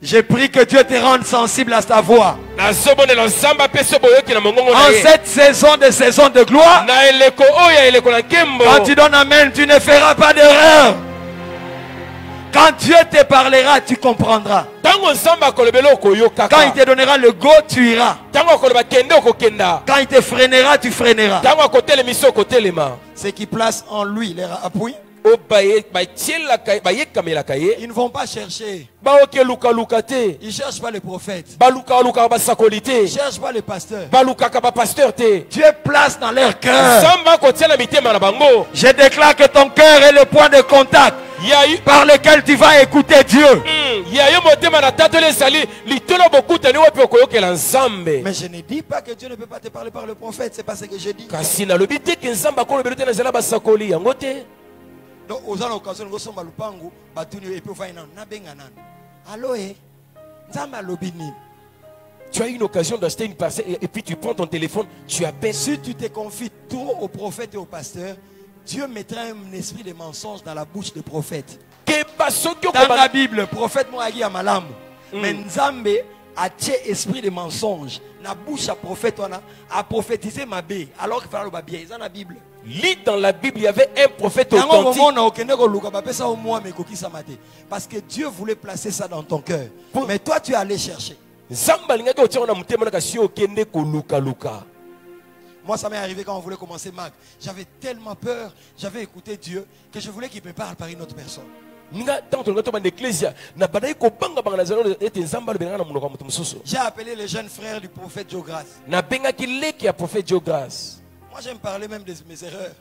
J'ai pris que Dieu te rende sensible à sa voix. En cette saison de gloire, quand tu donnes amen, tu ne feras pas d'erreur. Quand Dieu te parlera, tu comprendras. Quand il te donnera le go, tu iras. Quand il te freinera, tu freineras. Ceux qui placent en lui leur appui, ils ne vont pas chercher. Ils ne cherchent pas les prophètes. Ils ne cherchent pas les pasteurs. Dieu place dans leur cœur. Je déclare que ton cœur est le point de contact par lequel tu vas écouter Dieu. Mais je ne dis pas que Dieu ne peut pas te parler par le prophète. C'est pas ce que je dis. Donc, aux occasions, nous sommes à Lupango, et puis allô, tu as une occasion d'acheter une parcelle et puis tu prends ton téléphone, tu appelles. Si tu te confies trop au prophète et au pasteur, Dieu mettra un esprit de mensonge dans la bouche des prophètes. Dans la Bible, le prophète Moagi a malam. Mais Nzambe a tué esprit de mensonge. La bouche à prophète a prophétisé ma bé. Alors qu'il fallait le bien. C'est dans la Bible. Lis dans la Bible, il y avait un prophète authentique. Parce que Dieu voulait placer ça dans ton cœur. Mais toi, tu es allé chercher. Moi, ça m'est arrivé quand on voulait commencer Mag. J'avais tellement peur, j'avais écouté Dieu, que je voulais qu'il me parle par une autre personne. J'ai appelé les jeunes frères du prophète Joe Grace. Moi, j'aime parler même de mes erreurs.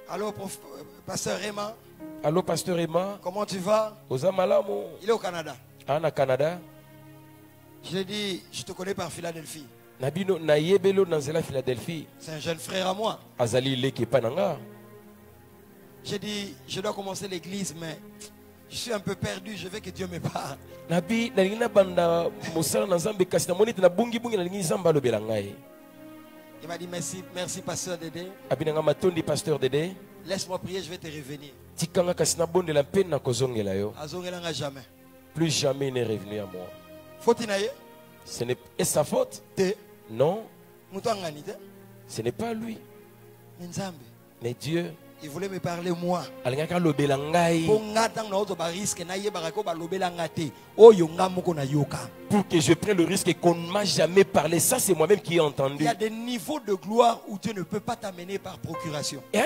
Allô, pasteur Emma. Allô, pasteur Emma. Comment tu vas? Il est au Canada. Au Canada. Je lui ai dit, je te connais par Philadelphie. C'est un jeune frère à moi. J'ai dit, je dois commencer l'église, mais je suis un peu perdu, je veux que Dieu me parle. Il m'a dit merci pasteur Dédé. Laisse-moi prier, je vais te revenir. Jamais. Plus jamais il n'est revenu à moi. Ce n'est pas sa faute. Non. Ce n'est pas lui. Mais Dieu, il voulait me parler moi. Pour que je prenne le risque et qu'on ne m'a jamais parlé. Ça, c'est moi-même qui ai entendu. Il y a des niveaux de gloire où Dieu ne peut pas t'amener par procuration. Je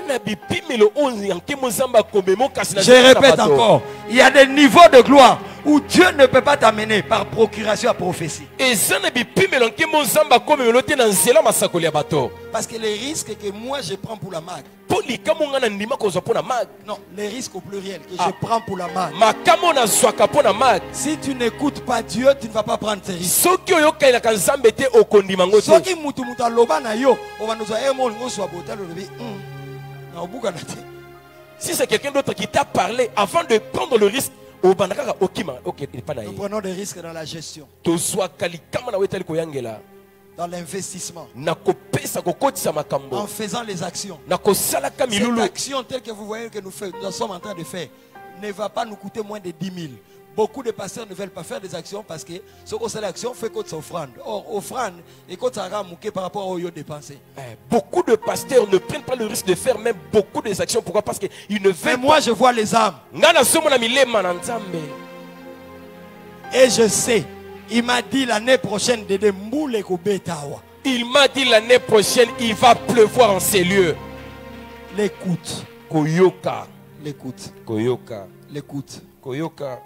répète encore. Il y a des niveaux de gloire où Dieu ne peut pas t'amener par procuration à prophétie. Parce que les risques que moi je prends pour la mag. Non, les risques au pluriel que je prends pour la mag. Si tu n'écoutes pas Dieu, tu ne vas pas prendre tes risques. Si c'est quelqu'un d'autre qui t'a parlé avant de prendre le risque, nous prenons des risques dans la gestion, dans l'investissement, en faisant les actions. Cette action telle que vous voyez que nous sommes en train de faire ne va pas nous coûter moins de 10 000. Beaucoup de pasteurs ne veulent pas faire des actions parce que ce qu'on fait l'action fait qu'on s'offrande. Or, offrande et qu'on s'arrête par rapport au yo dépensé. Beaucoup de pasteurs ne prennent pas le risque de faire même beaucoup des actions. Pourquoi? Parce qu'ils ne veulent pas. Mais moi, je vois les âmes. Et je sais, il m'a dit l'année prochaine de Mboule Kobetawa. Il m'a dit l'année prochaine, il va pleuvoir en ces lieux. L'écoute. Koyoka. L'écoute. Koyoka. L'écoute. Koyoka.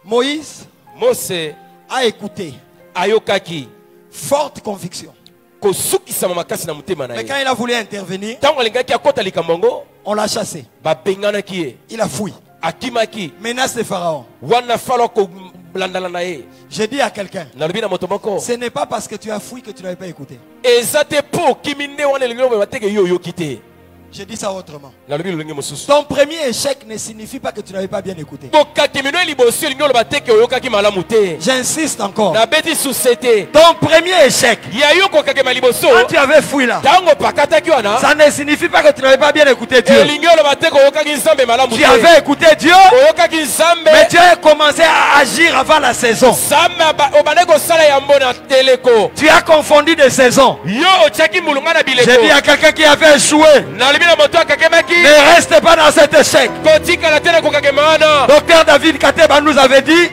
Moïse a écouté. Ayokaki. Forte conviction. Mais quand il a voulu intervenir, on l'a chassé. Il a fui. Menace de Pharaon. J'ai dit à quelqu'un, ce n'est pas parce que tu as fui que tu n'avais pas écouté. Je dis ça autrement. Ton premier échec ne signifie pas que tu n'avais pas bien écouté. J'insiste encore. Ton premier échec, quand tu avais fui là, ça ne signifie pas que tu n'avais pas bien écouté Dieu. Tu avais écouté Dieu, mais tu as commencé à agir avant la saison. Tu as confondu des saisons. J'ai dit à quelqu'un qui avait échoué, ne reste pas dans cet échec. Docteur David Kateba nous avait dit,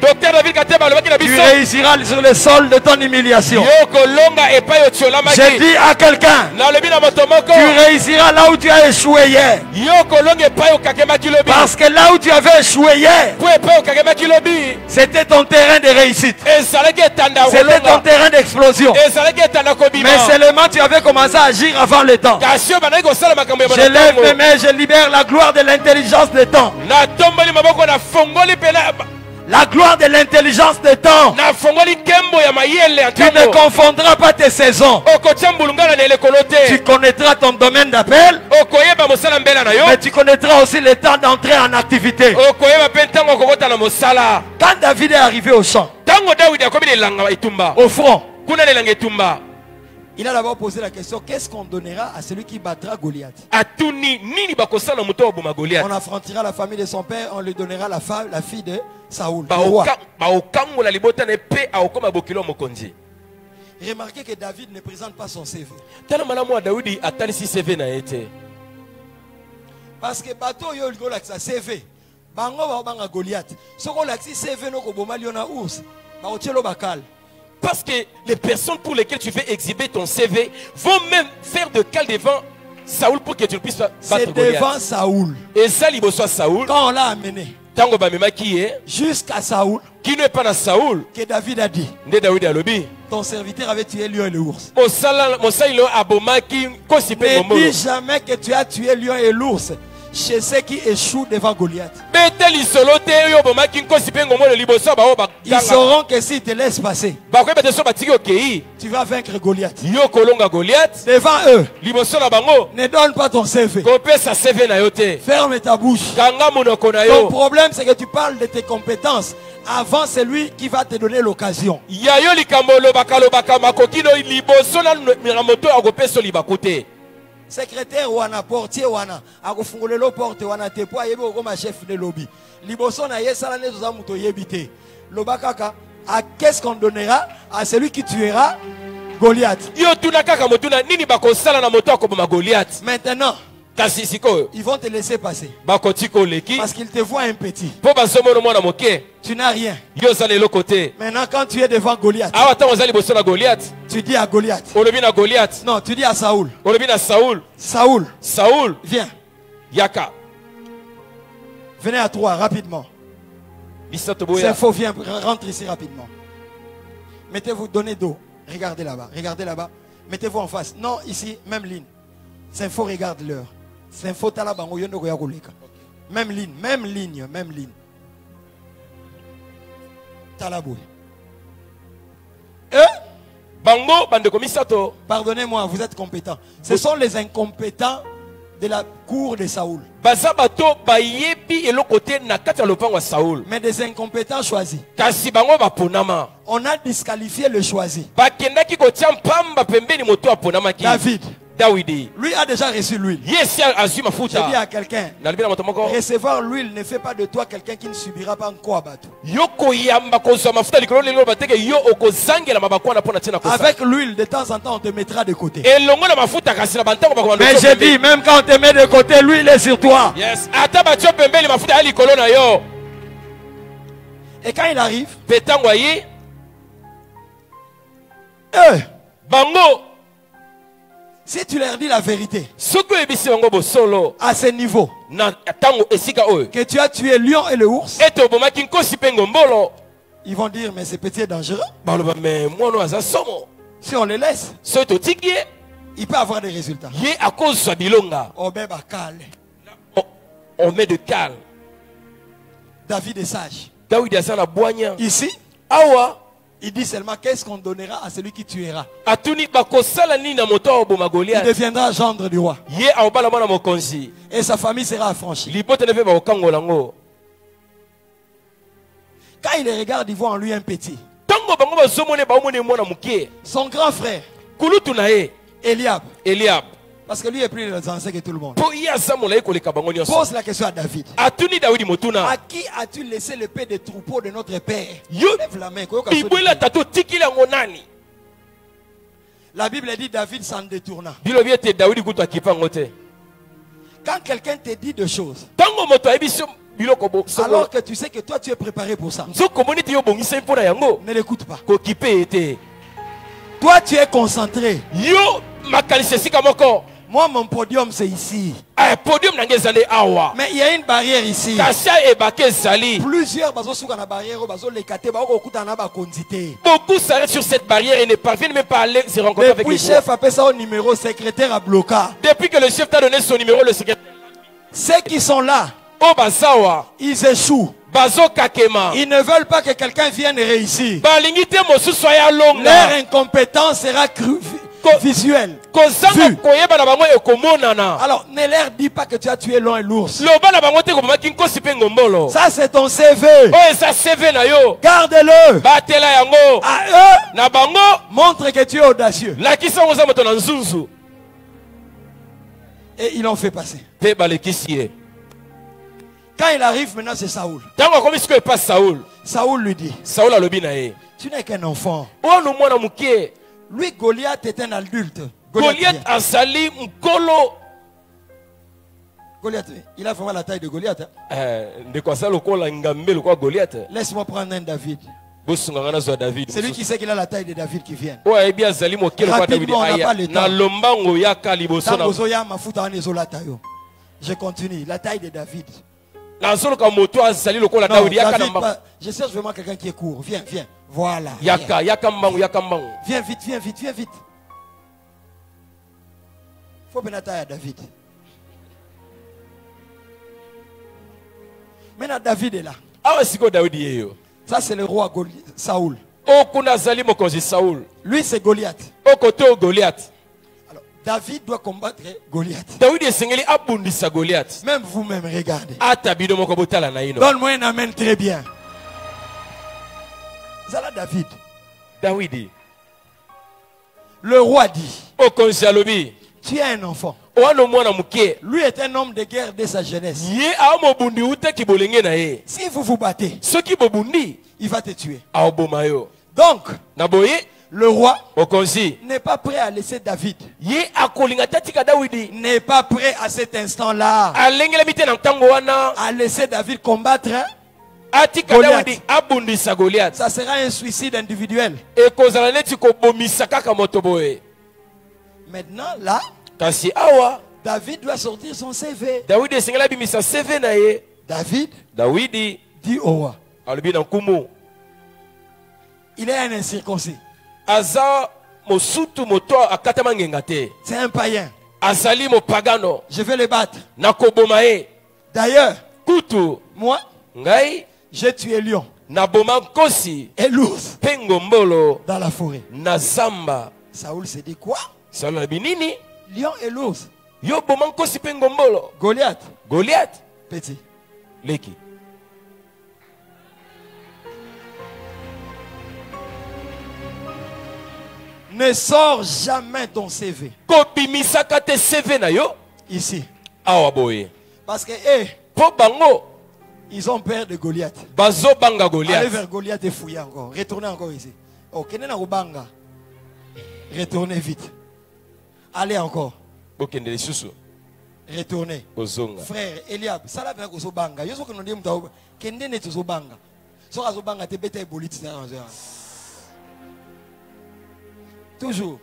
tu réussiras sur le sol de ton humiliation. J'ai dit à quelqu'un, tu réussiras là où tu as échoué hier. Parce que là où tu avais échoué hier, c'était ton terrain de réussite. C'était ton terrain d'explosion. Mais seulement tu avais commencé à agir avant le temps. Je lève mes mains, je je libère la gloire de l'intelligence des temps. La gloire de l'intelligence des temps. Tu ne confondras pas tes saisons. Tu connaîtras ton domaine d'appel, mais tu connaîtras aussi le temps d'entrer en activité. Quand David est arrivé au champ, au front, il a d'abord posé la question, qu'est-ce qu'on donnera à celui qui battra Goliath? On affrontera la famille de son père, on lui donnera la fille de Saoul. Remarquez que David ne présente pas son CV. Parce que bateau yo sa CV. Bango ba Goliath. Soko laxi CV no ko bomaliona ours. Ba otelo bakal. Parce que les personnes pour lesquelles tu veux exhiber ton CV vont même faire de cal devant Saoul pour que tu puisses battre Goliath. C'est devant Saoul. Et ça, il soit Saoul. Quand on l'a amené jusqu'à Saoul, qui n'est pas dans Saoul, que David a dit, ton serviteur avait tué lion et l'ours. Ne dis jamais que tu as tué lion et l'ours chez ceux qui échouent devant Goliath. Ils sauront que s'ils te laissent passer, tu vas vaincre Goliath. Devant eux, ne donne pas ton CV. Ferme ta bouche. Ton problème, c'est que tu parles de tes compétences avant celui qui va te donner l'occasion. Secrétaire wana portier wana akufungulelo porte wana te po ayebe okoma chef de lobby liboso na yesala nezo za muto yebite lobakaka à qu'est-ce qu'on donnera à celui qui tuera Goliath. Yo tuna kaka motuna nini bakosala na moto akoboma Goliath. Maintenant ils vont te laisser passer parce qu'ils te voient un petit. Tu n'as rien. Maintenant quand tu es devant Goliath, tu dis à Goliath. Non, tu dis à Saoul. Saoul, viens. Yaka. Venez à toi rapidement. C'est faux, viens, rentre ici rapidement. Mettez-vous, donnez dos. Regardez là-bas. Mettez-vous en face. Non, ici, même ligne. C'est faux, regarde l'heure. C'est faux, même ligne. Talaboué. Pardonnez-moi, vous êtes compétents. Ce sont les incompétents de la cour de Saoul. Mais des incompétents choisis. On a disqualifié le choisi. David. Lui a déjà reçu l'huile. J'ai dit à quelqu'un, recevoir l'huile ne fait pas de toi quelqu'un qui ne subira pas encore abattu. Avec l'huile, de temps en temps, on te mettra de côté. Mais j'ai dit, même quand on te met de côté, l'huile est sur toi. Yes. Et quand il arrive, Bango. Si tu leur dis la vérité, à ce niveau, que tu as tué lion et le ours, ils vont dire, mais c'est petit et dangereux. Si on les laisse, il peut avoir des résultats. On met de cal. David est sage. Ici, il dit seulement qu'est-ce qu'on donnera à celui qui tuera. Il deviendra gendre du roi. Et sa famille sera affranchie. Quand il les regarde, il voit en lui un petit. Son grand frère, Eliab. Parce que lui est plus ancien que tout le monde. Pose la question à David. À qui as-tu laissé le paix des troupeaux de notre père? Lève la main. La Bible dit David s'en détourna. Quand quelqu'un te dit des choses, alors que tu sais que toi tu es préparé pour ça, ne l'écoute pas. Toi tu es concentré. Moi, mon podium, c'est ici. Mais il y a une barrière ici. Plusieurs barrières. Beaucoup s'arrêtent sur cette barrière et ne parviennent même pas à aller se rencontrer avec les chef appelle ça au numéro secrétaire à bloquer. Depuis que le chef t'a donné son numéro, le secrétaire. Ceux qui sont là, ils échouent. Ils ne veulent pas que quelqu'un vienne réussir. Leur incompétence sera visuelle. Alors ne leur dis pas que tu as tué l'un et l'ours. Ça c'est ton CV. Garde-le. À eux, montre que tu es audacieux. Et ils l'ont fait passer. Quand il arrive maintenant, c'est Saoul. Saoul lui dit, tu n'es qu'un enfant. Lui, Goliath est un adulte. Goliath, il a vraiment la taille de Goliath. Laisse-moi prendre un David. C'est lui qui sait qu'il a la taille de David qui vient. Rapidement, on n'a pas le temps. Je continue. La taille de David. Non, David pas. Je cherche vraiment quelqu'un qui est court. Viens, viens. Voilà. Viens vite, viens vite, viens vite. Faut bien la taille à David. Maintenant, David est là. Ça, c'est le roi Saoul. Lui, c'est Goliath. Alors, David doit combattre Goliath. Même vous-même, regardez. Donne-moi un amen très bien. C'est là David. Le roi dit, tu es un enfant. Lui est un homme de guerre dès sa jeunesse. Si vous vous battez, il va te tuer. Donc, le roi n'est pas prêt à laisser David. N'est pas prêt à cet instant-là à laisser David combattre Goliath. Ça sera un suicide individuel. Maintenant, là, David doit sortir son CV. David dit au roi, il est un incirconcis. C'est un païen. Je vais le battre. D'ailleurs, moi, j'ai tué lion et l'ours dans la forêt. Saoul s'est dit quoi? Lion et l'ours. Goliath. Petit. Ne sors jamais ton CV. Ici. Parce que ils ont peur de Goliath. Allez vers Goliath et fouillez encore. Retournez encore ici. Oh, retournez vite. Allez encore. Retournez. Frère Eliab, ça là avec Osobanga. Je sais que nous disons que nous sommes Osobanga. So Osobanga te bête bolite. Toujours.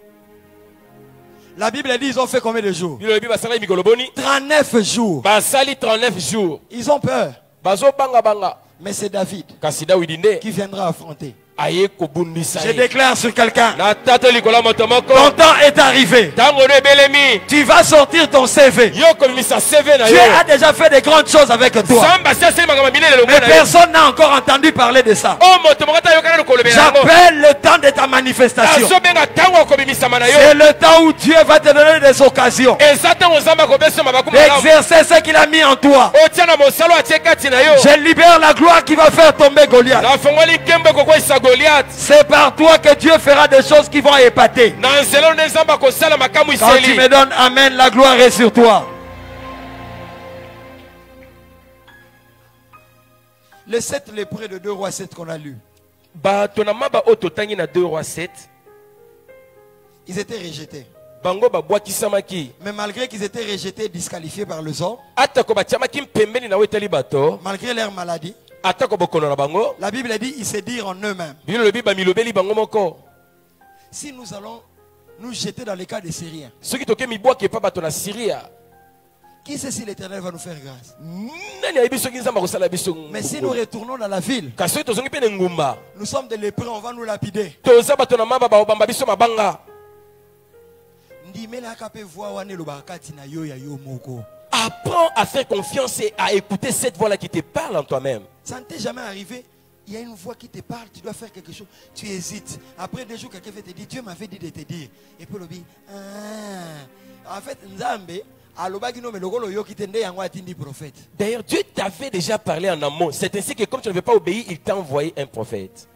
La Bible dit ils ont fait combien de jours? 39 jours. Ils ont peur. Mais c'est David qui viendra affronter. Je déclare sur quelqu'un, ton temps est arrivé. Tu vas sortir ton CV. Dieu a déjà fait de grandes choses avec toi, mais personne n'a encore entendu parler de ça. J'appelle le temps de ta manifestation. C'est le temps où Dieu va te donner des occasions d'exercer ce qu'il a mis en toi. Je libère la gloire qui va faire tomber Goliath. C'est par toi que Dieu fera des choses qui vont épater. Quand tu me donnes amen, la gloire est sur toi. Les 7 lépreux de 2 rois 7 qu'on a lu, ils étaient rejetés. Mais malgré qu'ils étaient rejetés, disqualifiés par les hommes, malgré leur maladie, la Bible dit ils se dirent en eux-mêmes, si nous allons nous jeter dans les cas des Syriens, qui sait si l'Éternel va nous faire grâce? Mais si nous retournons dans la ville, nous sommes des lépreux, on va nous lapider. Apprends à faire confiance et à écouter cette voix-là qui te parle en toi-même. Ça ne t'est jamais arrivé? Il y a une voix qui te parle, tu dois faire quelque chose, tu hésites. Après 2 jours, quelqu'un va te dire, Dieu m'avait dit de te dire. Et puis le dit, en fait, Nzambe, d'ailleurs, Dieu t'avait déjà parlé en amont. C'est ainsi que comme tu ne veux pas obéir, il t'a envoyé un prophète.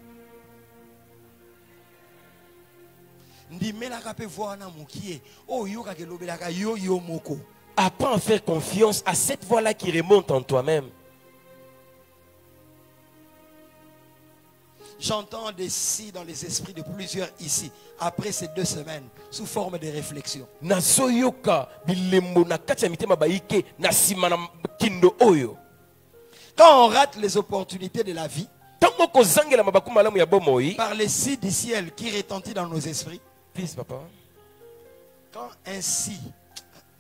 Apprends à faire confiance à cette voix-là qui remonte en toi-même. J'entends des si dans les esprits de plusieurs ici, après ces 2 semaines, sous forme de réflexion. Quand on rate les opportunités de la vie, par les si du ciel qui retentit dans nos esprits, please, papa. Quand ainsi,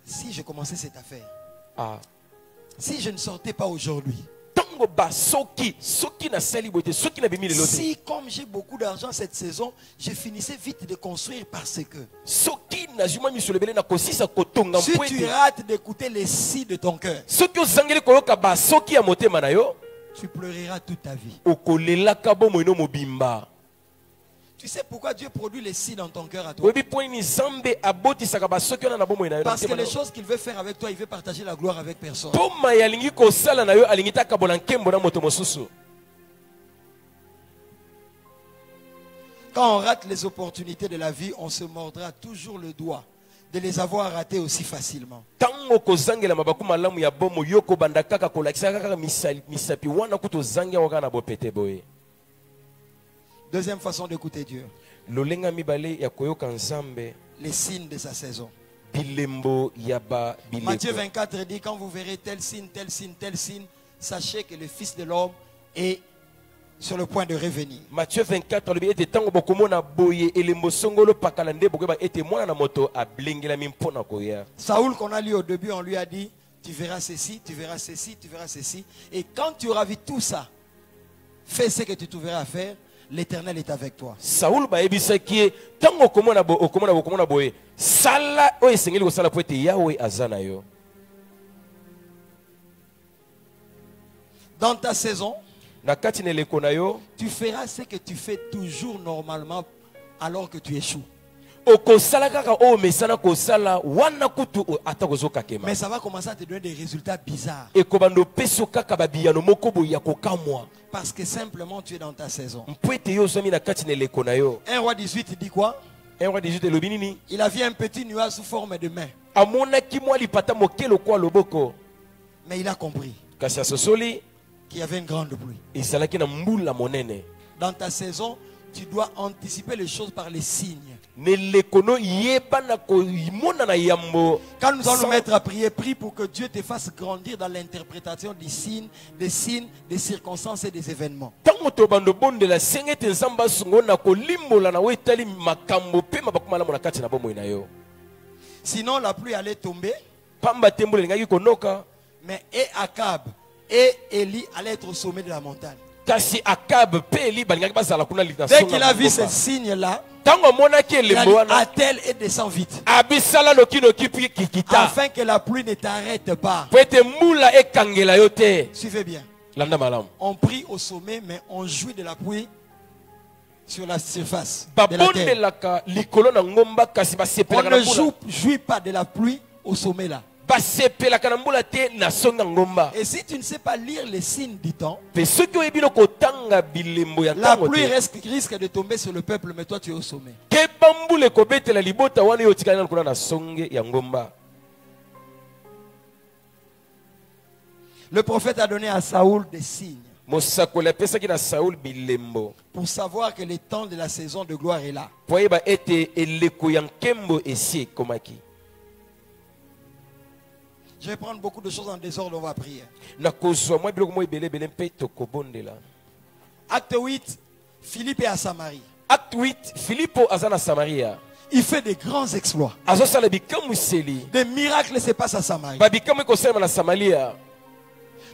si je commençais cette affaire, si je ne sortais pas aujourd'hui, si comme j'ai beaucoup d'argent cette saison, je finissais vite de construire parce que si tu rates d'écouter les si de ton cœur, tu pleureras toute ta vie. Tu sais pourquoi Dieu produit les si dans ton cœur à toi? Parce que les choses qu'il veut faire avec toi, il veut partager la gloire avec personne. Quand on rate les opportunités de la vie, on se mordra toujours le doigt de les avoir ratées aussi facilement. Deuxième façon d'écouter Dieu. Les signes de sa saison. Matthieu 24 dit, quand vous verrez tel signe, tel signe, tel signe, sachez que le Fils de l'homme est sur le point de revenir. Matthieu 24, Saoul qu'on a lu au début, on lui a dit, tu verras ceci, tu verras ceci, tu verras ceci. Et quand tu auras vu tout ça, fais ce que tu trouveras à faire. L'Éternel est avec toi. Saoul dans ta saison, tu feras ce que tu fais toujours normalement alors que tu échoues. Mais ça va commencer à te donner des résultats bizarres. Parce que simplement tu es dans ta saison. 1 Roi 18 dit quoi? Il a vu un petit nuage sous forme de main. Mais il a compris qu'il y avait une grande pluie. Dans ta saison, tu dois anticiper les choses par les signes. Quand nous allons nous mettre à prier, prie pour que Dieu te fasse grandir dans l'interprétation des signes, des circonstances et des événements. Sinon la pluie allait tomber. Mais et Akab et Élie allaient être au sommet de la montagne. Dès qu'il a vu ce signe-là, il a dit, attelle et descend vite. Afin que la pluie ne t'arrête pas. Suivez bien. On prie au sommet, mais on jouit de la pluie sur la surface de la terre. On ne jouit pas de la pluie au sommet là. Et si tu ne sais pas lire les signes du temps, la pluie risque de tomber sur le peuple, mais toi tu es au sommet. Le prophète a donné à Saoul des signes pour savoir que le temps de la saison de gloire est là. Je vais prendre beaucoup de choses en désordre, on va prier. Acte 8, Philippe est à Samarie. Acte 8, Philippe à Samarie. Il fait des grands exploits. Des miracles se passent à Samarie.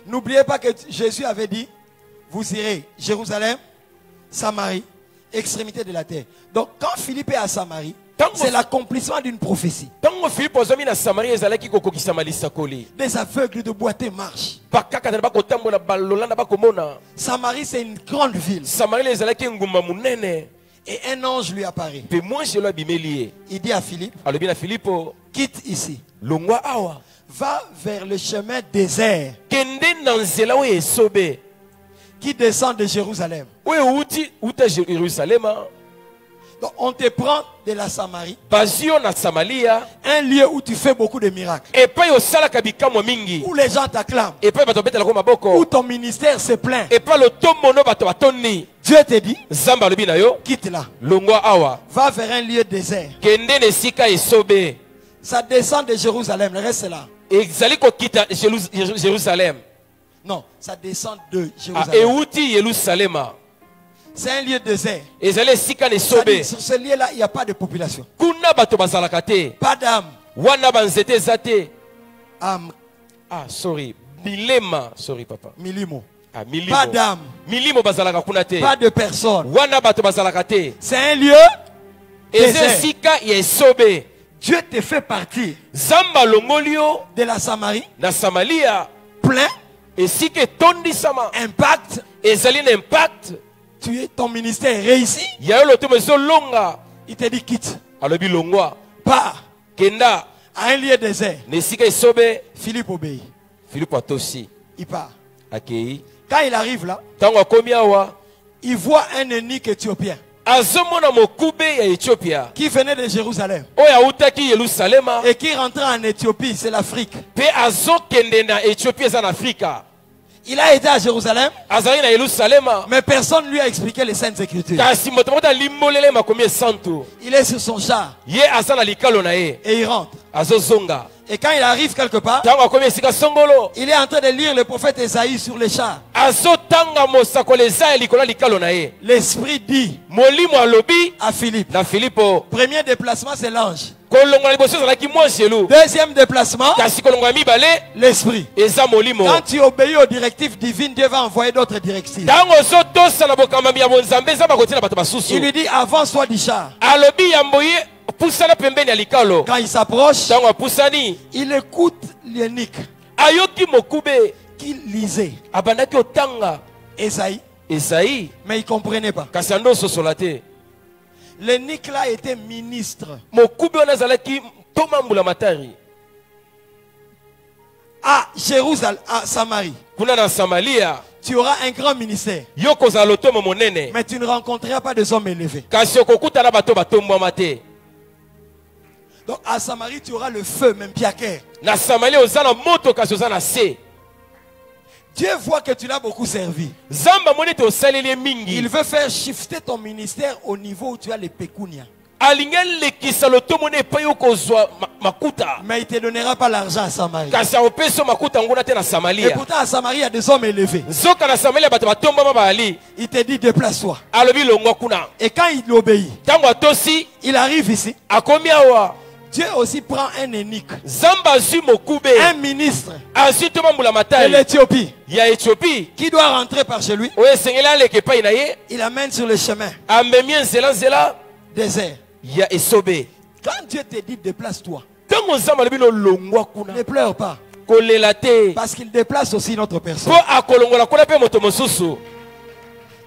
N'oubliez pas que Jésus avait dit, vous irez Jérusalem, Samarie, extrémité de la terre. Donc quand Philippe est à Samarie, c'est l'accomplissement d'une prophétie. Des aveugles de boiter marchent. Samarie, c'est une grande ville. Et un ange lui apparaît. Il dit à Philippe, quitte ici. Va vers le chemin désert qui descend de Jérusalem. Donc on te prend de la Samarie, un lieu où tu fais beaucoup de miracles, où les gens t'acclament, où ton ministère se plaint. Dieu te dit, quitte là, va vers un lieu désert. Ça descend de Jérusalem, le reste c'est là. Non, ça descend de Jérusalem. C'est un lieu désert. Sur ce lieu-là, il n'y a pas de population. Pas d'âme. Âme. Ah, sorry. Milema. Sorry, papa. Milimo. Ah, milimo. Pas d'âme. Milimo bazalaka kunate. Pas de personne. C'est un lieu désert. Dieu te fait partir de la Samarie. Na Samalia. Plein. Et si que tondi sama. Impact. Impact. Tu es, ton ministère est réussi. Il te dit quitte. Pas. Kenda. À un lieu désert. Philippe obéit. Il part. Quand il arrive là, il voit un eunuque éthiopien qui venait de Jérusalem et qui rentrait en Éthiopie, c'est l'Afrique. Il a été à Jérusalem, mais personne ne lui a expliqué les Saintes Écritures. Il est sur son char et il rentre. Et quand il arrive quelque part, il est en train de lire le prophète Esaïe sur les chars. L'Esprit dit à Philippe, premier déplacement c'est l'ange. Deuxième déplacement, l'Esprit. Quand tu obéis aux directives divines, Dieu va envoyer d'autres directives. Il lui dit avance-toi du char. Quand il s'approche, il écoute l'eunuque qui lisait Esaïe, mais il ne comprenait pas. L'eunuque là était ministre. À Jérusalem, à Samarie, tu auras un grand ministère, mais tu ne rencontreras pas des hommes élevés. Donc à Samarie, tu auras le feu, même Piaker. Dieu voit que tu l'as beaucoup servi. Il veut faire shifter ton ministère au niveau où tu as les pécunia. Mais il ne te donnera pas l'argent à Samarie. Et pourtant à Samarie, il y a des hommes élevés. Il te dit déplace-toi. Et quand il obéit, il arrive ici. Dieu aussi prend un eunuque, un ministre de l'Éthiopie qui doit rentrer par chez lui. Il amène sur le chemin désert. Quand Dieu te dit déplace-toi, ne pleure pas, parce qu'il déplace aussi notre personne.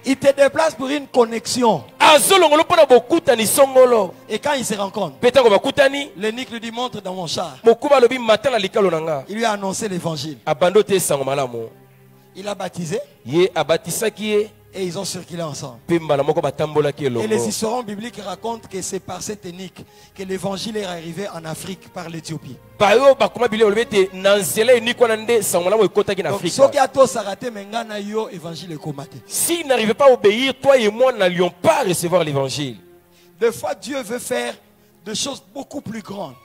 Il te déplace pour une connexion. Et quand ils se rencontrent, l'eunuque lui dit montre dans mon char. Il lui a annoncé l'évangile. Il a baptisé. Et ils ont circulé ensemble. Et les histoires bibliques racontent que c'est par cette technique que l'évangile est arrivé en Afrique par l'Éthiopie. Donc, s'ils n'arrivaient pas à obéir, toi et moi n'allions pas recevoir l'évangile. Des fois, Dieu veut faire des choses beaucoup plus grandes.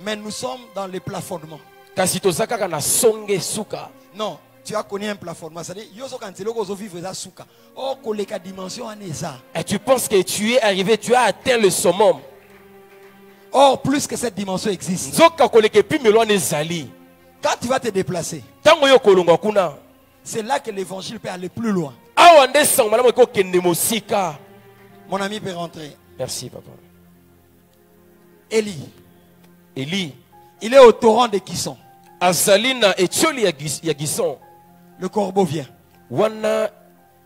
Mais nous sommes dans les plafonnements. Non. Tu as connu un plafonnement. Et tu penses que tu es arrivé, tu as atteint le summum. Or, plus que cette dimension existe. Quand tu vas te déplacer, c'est là que l'évangile peut aller plus loin. Mon ami peut rentrer. Merci, papa. Élie. Élie. Il est au torrent de Kisson. Azalina et Tcholi Yagisson. Le corbeau vient. Wana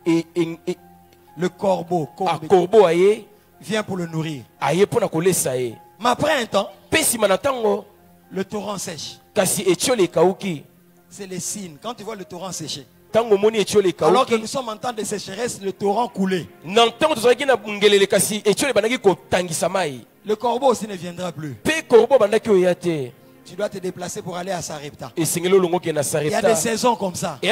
le corbeau. Corbeau aye. Vient pour le nourrir. Aye pour na kolesa ye. Mais après un temps. Pesi manatango. Le torrent sèche. Kasi et Tcholi kauki. C'est les signes. Quand tu vois le torrent sécher. Alors que nous sommes en temps de sécheresse, le torrent coulait. Le corbeau aussi ne viendra plus. Tu dois te déplacer pour aller à Sarepta. Il y a des saisons comme ça où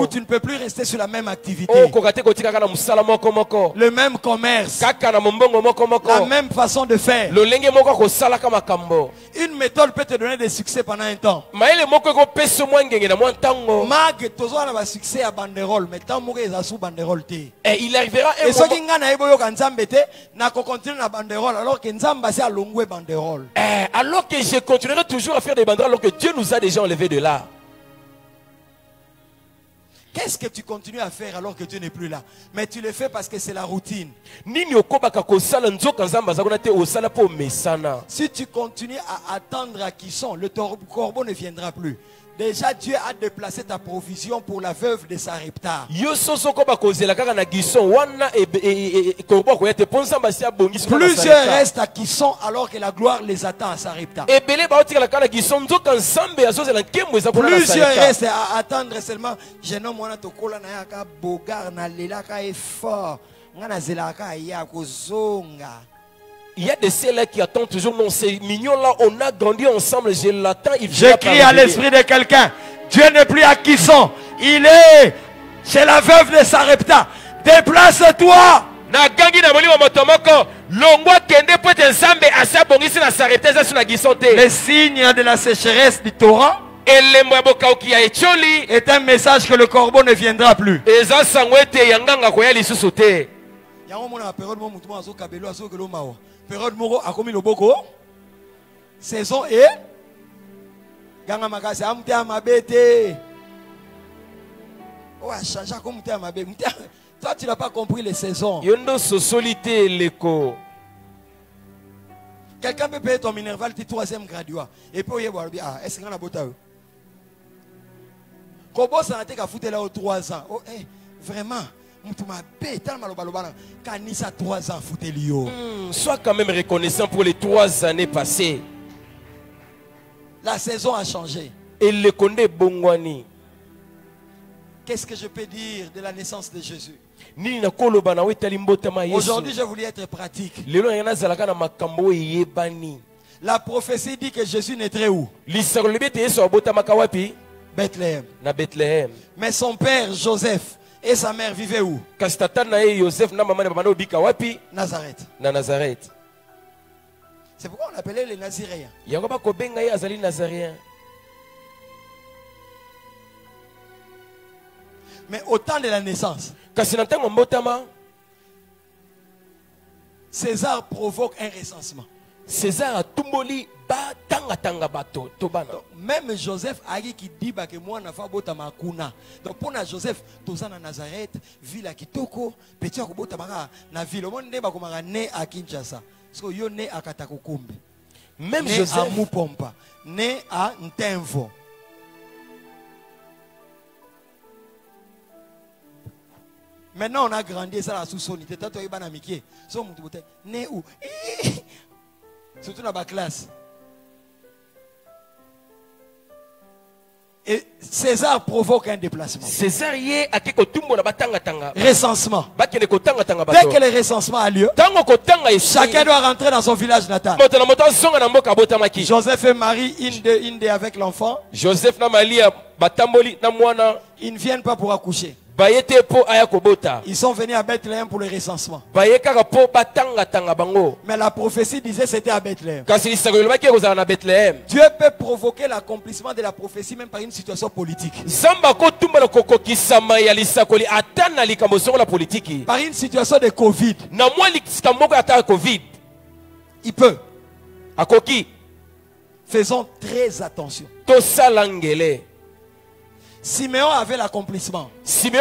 tu ne peux plus rester sur la même activité, le même commerce, la même façon de faire. Une méthode peut te donner des succès pendant un temps. Mag, tu as succès à banderole, mais tant que tu as sous banderole. Et il arrivera un moment. Alors que je continuerai toujours à faire des banderoles alors que Dieu nous a déjà enlevés de là. Qu'est-ce que tu continues à faire alors que Dieu n'est plus là? Mais tu le fais parce que c'est la routine. Si tu continues à attendre à qui sont, le corbeau ne viendra plus. Déjà, Dieu a déplacé ta provision pour la veuve de Sarepta. Plusieurs restent à qui sont alors que la gloire les attend à Sarepta. Plusieurs restent à attendre seulement. Il y a des ceux-là qui attendent toujours. Non, c'est mignon là, on a grandi ensemble, je l'attends. Je crie à l'esprit de quelqu'un. Dieu n'est plus à Kisson. Il est chez la veuve de Sarepta. Déplace-toi. Les signes de la sécheresse du torrent est un message que le corbeau ne viendra plus. Période moko akomi loboko saison et ganga makasi amte amabete oh a changé comme te amabete. Toi tu n'as pas compris les saisons. Yondo sosolité leko. Quelqu'un peut payer ton minerval tu 3e graduat et puis oye boire ah est-ce qu'on a bota eux kobo ça n'a été qu'à foutre là aux 3 ans. Oh vraiment. Sois quand même reconnaissant pour les 3 années passées. La saison a changé. Et le condé bongwani. Qu'est-ce que je peux dire de la naissance de Jésus? Aujourd'hui, je voulais être pratique. La prophétie dit que Jésus naîtrait où? Bethléem. Mais son père Joseph et sa mère vivaient où? Nazareth. C'est pourquoi on appelait les Naziréens. Mais au temps de la naissance, César provoque un recensement. César a tumboli ba tanga tanga bato tobana. Même Joseph a dit qu'il dit que moi na fa bota makuna. Donc pour Joseph toza na Nazareth, ville à Kitoko, petit ko bota baka na ville. Mon ne ba ko maka né à Kinshasa. Parce que yo né à Katakokombe. Même né Joseph à Mupompa, né à Ntemvo. Maintenant on a grandi ça la sous-sonité. Tato ibana mikie. So mutu bote né où? Surtout dans ma classe. Et César provoque un déplacement. César yé a keko tumbo na batanga tanga. Recensement. Bakene ko tanga tanga bato. Dès que le recensement a lieu, chacun doit rentrer dans son village natal. Joseph et Marie, une de avec l'enfant. Joseph na Maria batamboli na mwana. Ils ne viennent pas pour accoucher. Ils sont venus à Bethléem pour le recensement. Mais la prophétie disait que c'était à Bethléem. Dieu peut provoquer l'accomplissement de la prophétie même par une situation politique. Par une situation de Covid. Il peut. Faisons très attention. Siméon avait l'accomplissement. Il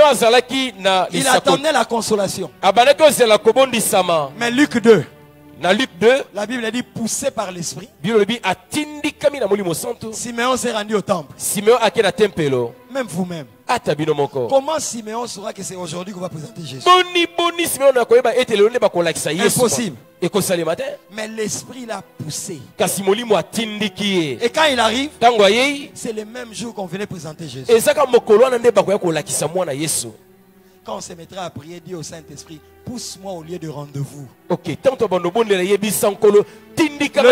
attendait la consolation. Mais Luc 2. Dans Luc 2, la Bible dit poussé par l'esprit. Simeon s'est rendu au temple. Même vous-même. Comment Simeon saura que c'est aujourd'hui qu'on va présenter Jésus? Impossible. Mais l'esprit l'a poussé. Et quand il arrive, c'est le même jour qu'on venait présenter Jésus. Quand on se mettra à prier, dit au Saint-Esprit, pousse-moi au lieu de rendez-vous. Ok. Le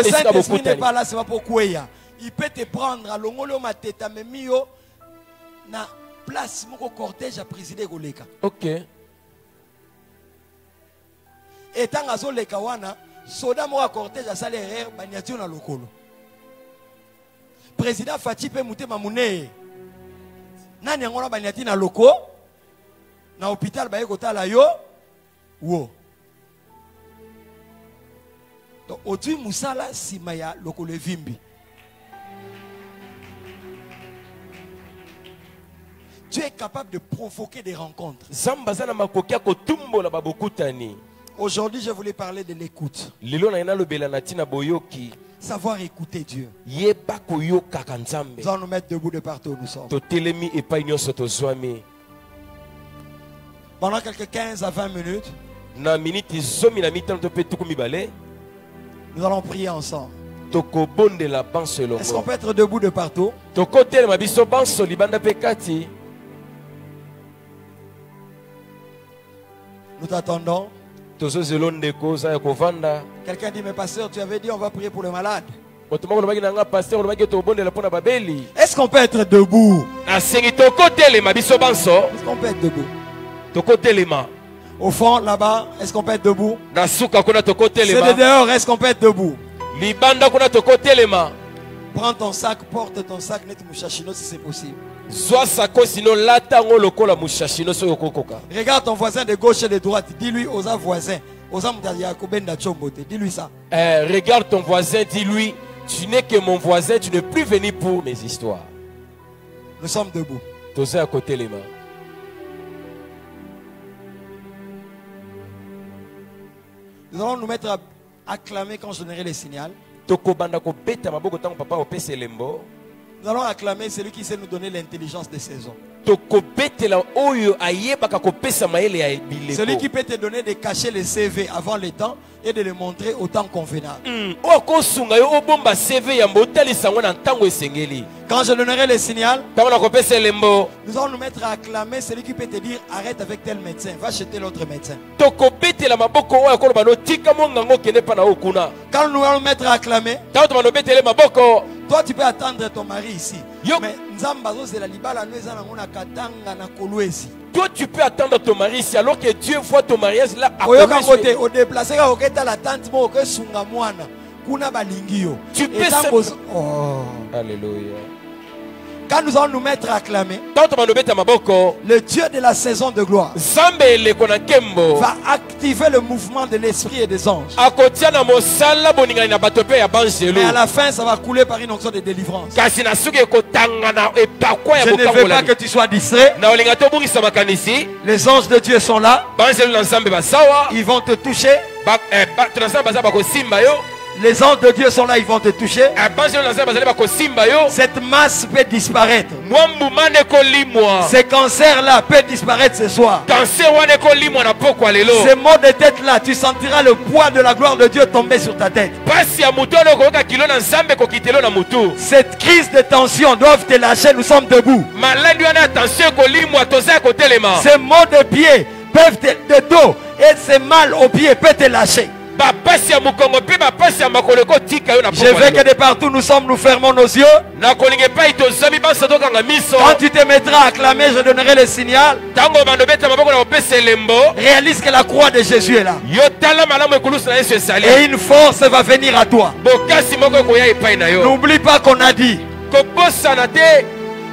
Saint-Esprit n'est pas là, c'est pas pour quoi. Il peut te prendre à l'ongolo mateta memio na place mon cortège à présider goleka. Ok. Et tant azo leka wana, soda mo cortège à salaire baniatu na lokolo. Président Fati pe mutema mune. Nani ngona baniati na loko? Na hôpital baye kotala yo wo. Donc au-dessus musala simaya lokolo vimbi. Tu es capable de provoquer des rencontres. Aujourd'hui, je voulais parler de l'écoute. Savoir écouter Dieu. Nous allons nous mettre debout de partout où nous sommes. Pendant quelques 15 à 20 minutes, nous allons prier ensemble. Est-ce qu'on peut être debout de partout? Nous t'attendons. Quelqu'un dit, mais pasteur, tu avais dit on va prier pour le malade. Est-ce qu'on peut être debout? Est-ce qu'on peut être debout? Au fond, là-bas, est-ce qu'on peut être debout? C'est de dehors, est-ce qu'on peut être debout? Prends ton sac, porte ton sac, net mouchachino si c'est possible. Regarde ton voisin de gauche et de droite. Dis-lui aux voisins. Dis-lui ça. Regarde ton voisin, dis-lui, tu n'es que mon voisin, tu n'es plus venu pour mes histoires. Nous sommes debout. À côté les mains. Nous allons nous mettre à acclamer quand je donnerai les signaux. Nous allons acclamer celui qui sait nous donner l'intelligence des saisons. Celui qui peut te donner de cacher les CV avant le temps et de les montrer au temps convenable. Quand je donnerai les signaux, nous allons nous mettre à acclamer celui qui peut te dire arrête avec tel médecin, va chez l'autre médecin. Quand nous allons nous mettre à acclamer, toi tu peux attendre ton mari ici. Mais toi tu peux attendre ton mari ici alors que Dieu voit ton mariage là à tu peux Alléluia. Quand nous allons nous mettre à acclamer, le Dieu de la saison de gloire va activer le mouvement de l'esprit et des anges. Mais à la fin, ça va couler par une onction de délivrance. Je ne veux pas que tu sois distrait. Les anges de Dieu sont là. Ils vont te toucher. Les anges de Dieu sont là, ils vont te toucher. Cette masse peut disparaître. Ce cancer-là peut disparaître ce soir. Ces maux de tête-là, tu sentiras le poids de la gloire de Dieu tomber sur ta tête. Cette crise de tension doivent te lâcher, nous sommes debout. Ces maux de pied peuvent de dos et ces mal au pied peuvent te lâcher. Je veux que de partout nous sommes, nous fermons nos yeux. Quand tu te mettras à acclamer, je donnerai le signal. Réalise que la croix de Jésus est là. Et une force va venir à toi. N'oublie pas qu'on a dit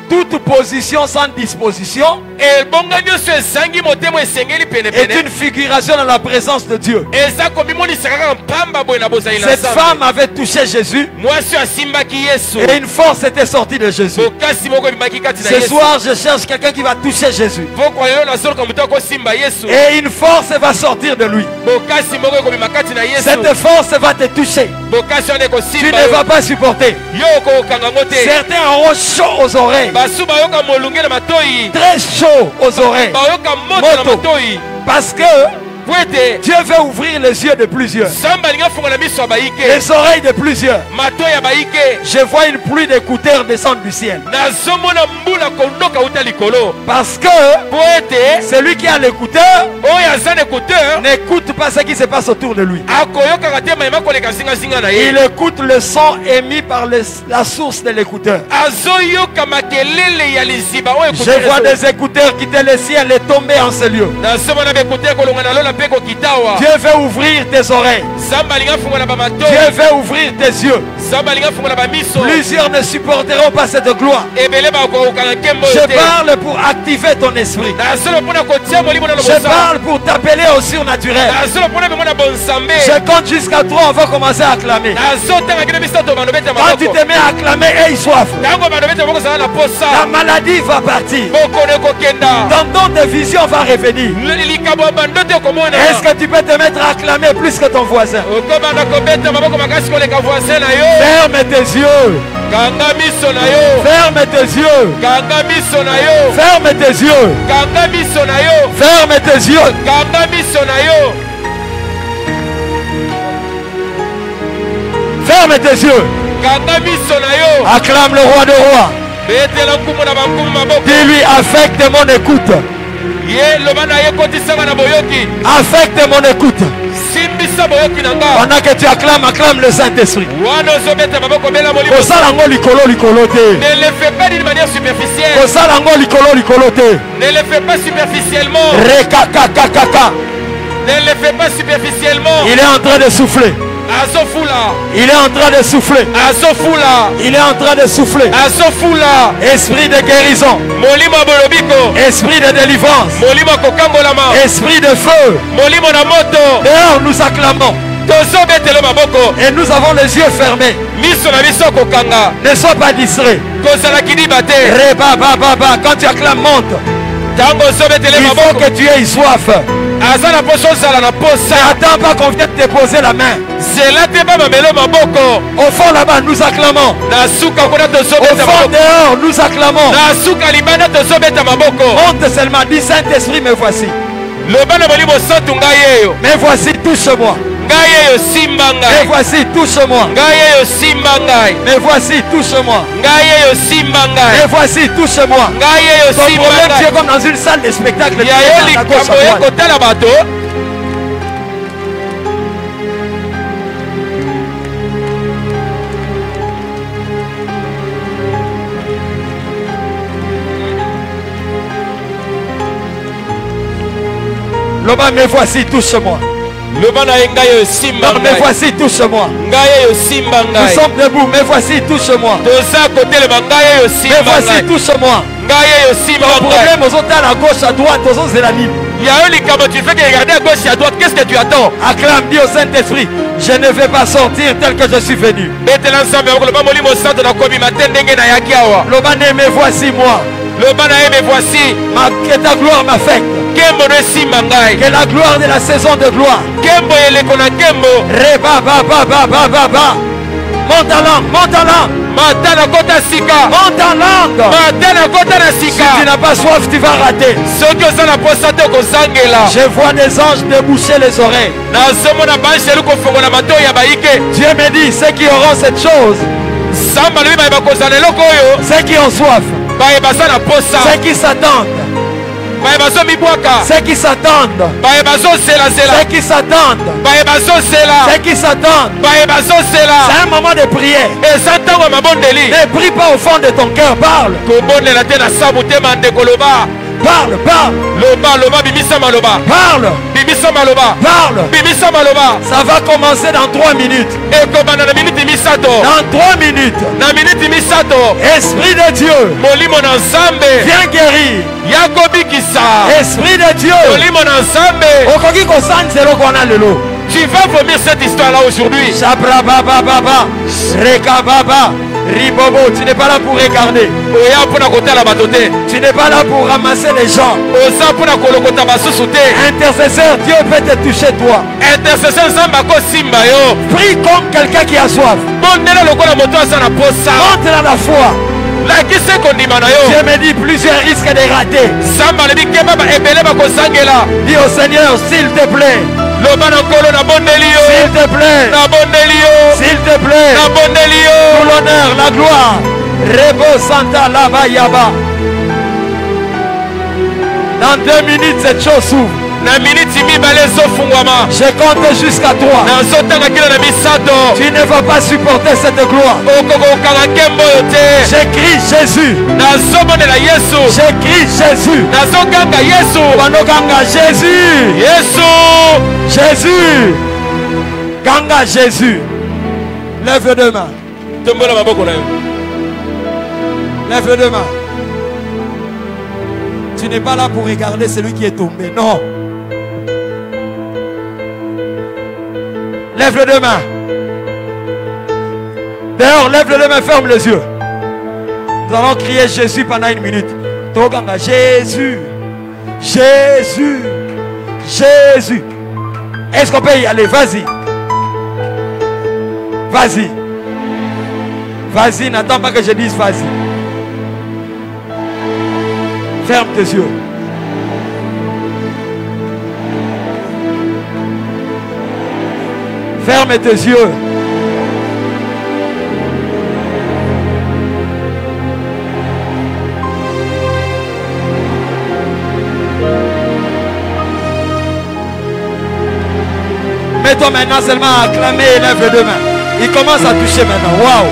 toute position sans disposition est une figuration dans la présence de Dieu. Cette femme avait touché Jésus et une force était sortie de Jésus. Ce soir, je cherche quelqu'un qui va toucher Jésus. Et une force va sortir de lui. Cette force va te toucher. Tu ne vas pas supporter. Certains auront chaud aux oreilles. Très chaud aux oreilles. Parce que Dieu veut ouvrir les yeux de plusieurs, les oreilles de plusieurs. Je vois une pluie d'écouteurs descendre du ciel. Parce que celui qui a l'écouteur n'écoute pas ce qui se passe autour de lui. Il écoute le son émis par la source de l'écouteur. Je vois des écouteurs quitter le ciel et tomber en ce lieu. Dieu veut ouvrir tes oreilles. Dieu veut ouvrir tes yeux. Plusieurs ne supporteront pas cette gloire. Je parle pour activer ton esprit. Je parle pour t'appeler au surnaturel. Je compte jusqu'à 3, on va commencer à acclamer. Quand tu te mets à acclamer, aie soif. La maladie va partir. Ton don de vision va revenir. Est-ce que tu peux te mettre à acclamer plus que ton voisin? Ferme tes yeux. Ferme tes yeux. Ferme tes yeux. Ferme tes yeux. Ferme tes yeux. Acclame le roi de rois. Dis-lui, affecte mon écoute. Affecte mon écoute. Pendant que tu acclames, acclame le Saint-Esprit. Ne le fais pas d'une manière superficielle. Ne le fais pas superficiellement. Ne le fais pas superficiellement. Il est en train de souffler. Il est en train de souffler. Il est en train de souffler. Esprit de guérison. Esprit de délivrance. Esprit de feu. Dehors nous acclamons. Et nous avons les yeux fermés. Ne sois pas distrait. Quand tu acclames, monte. Il faut que tu aies soif. N'attends pas qu'on vienne te poser la main. Au fond là-bas, nous acclamons. Au fond dehors, nous acclamons. Monte seulement, dis Saint-Esprit, me voici. Mais voici, touche-moi. Mais voici, touche-moi. Mais voici, touche-moi. Mais voici, touche-moi. Ton problème, tu es comme dans une salle de spectacle. Loba, me voici, touche-moi. Mais voici, touche-moi. Nous sommes debout, mais voici, touche-moi. Mais voici, touche-moi. Ton problème aux autres à gauche, à droite, aux autres, c'est la ligne. Il y a un licament, tu fais que regarder à gauche et à droite, qu'est-ce que tu attends? Acclame, dis au Saint-Esprit, je ne vais pas sortir tel que je suis venu. L'Obané, me voici moi. Me voici. Que ta gloire m'affecte. Que la gloire de la saison de gloire. Monte en langue, monte en langue. Monte en langue. Si tu n'as pas soif, tu vas rater. Je vois des anges déboucher les oreilles. Dieu me dit, ceux qui auront cette chose, ceux qui ont soif, ceux qui s'attendent, ceux qui s'attendent, ceux qui s'attendent, ceux qui s'attendent, c'est un moment de prière. Ne prie pas au fond de ton cœur, parle. Parle, parle. Parle. Parle. Ça va commencer dans 3 minutes. Dans 3 minutes. Esprit de Dieu, viens guérir. Esprit de Dieu, tu vas vomir cette histoire là aujourd'hui. Ribobo, tu n'es pas là pour regarder. Tu n'es pas là pour ramasser les gens. Intercesseur, Dieu peut te toucher toi. Prie comme quelqu'un qui a soif. Monte dans la foi. Dieu me dit plusieurs risques de rater. Dis au Seigneur, s'il te plaît. S'il te plaît. S'il te plaît. Pour l'honneur, la gloire. Rebo Santa Lava Yaba. Dans 2 minutes, cette chose s'ouvre. Je compte jusqu'à 3. Tu ne vas pas supporter cette gloire. J'écris Jésus. J'écris Jésus. Jésus. Jésus. Ganga Jésus. Lève deux mains. Lève deux mains. Tu n'es pas là pour regarder celui qui est tombé. Non. Lève les deux mains. Dehors, lève les deux mains, ferme les yeux. Nous allons crier Jésus pendant 1 minute. Toganga, Jésus. Jésus. Jésus. Est-ce qu'on peut y aller? Vas-y. Vas-y. Vas-y, n'attends pas que je dise vas-y. Ferme tes yeux. Ferme tes yeux. Mets-toi maintenant seulement à acclamer et lève les deux mains. Il commence à toucher maintenant. Waouh.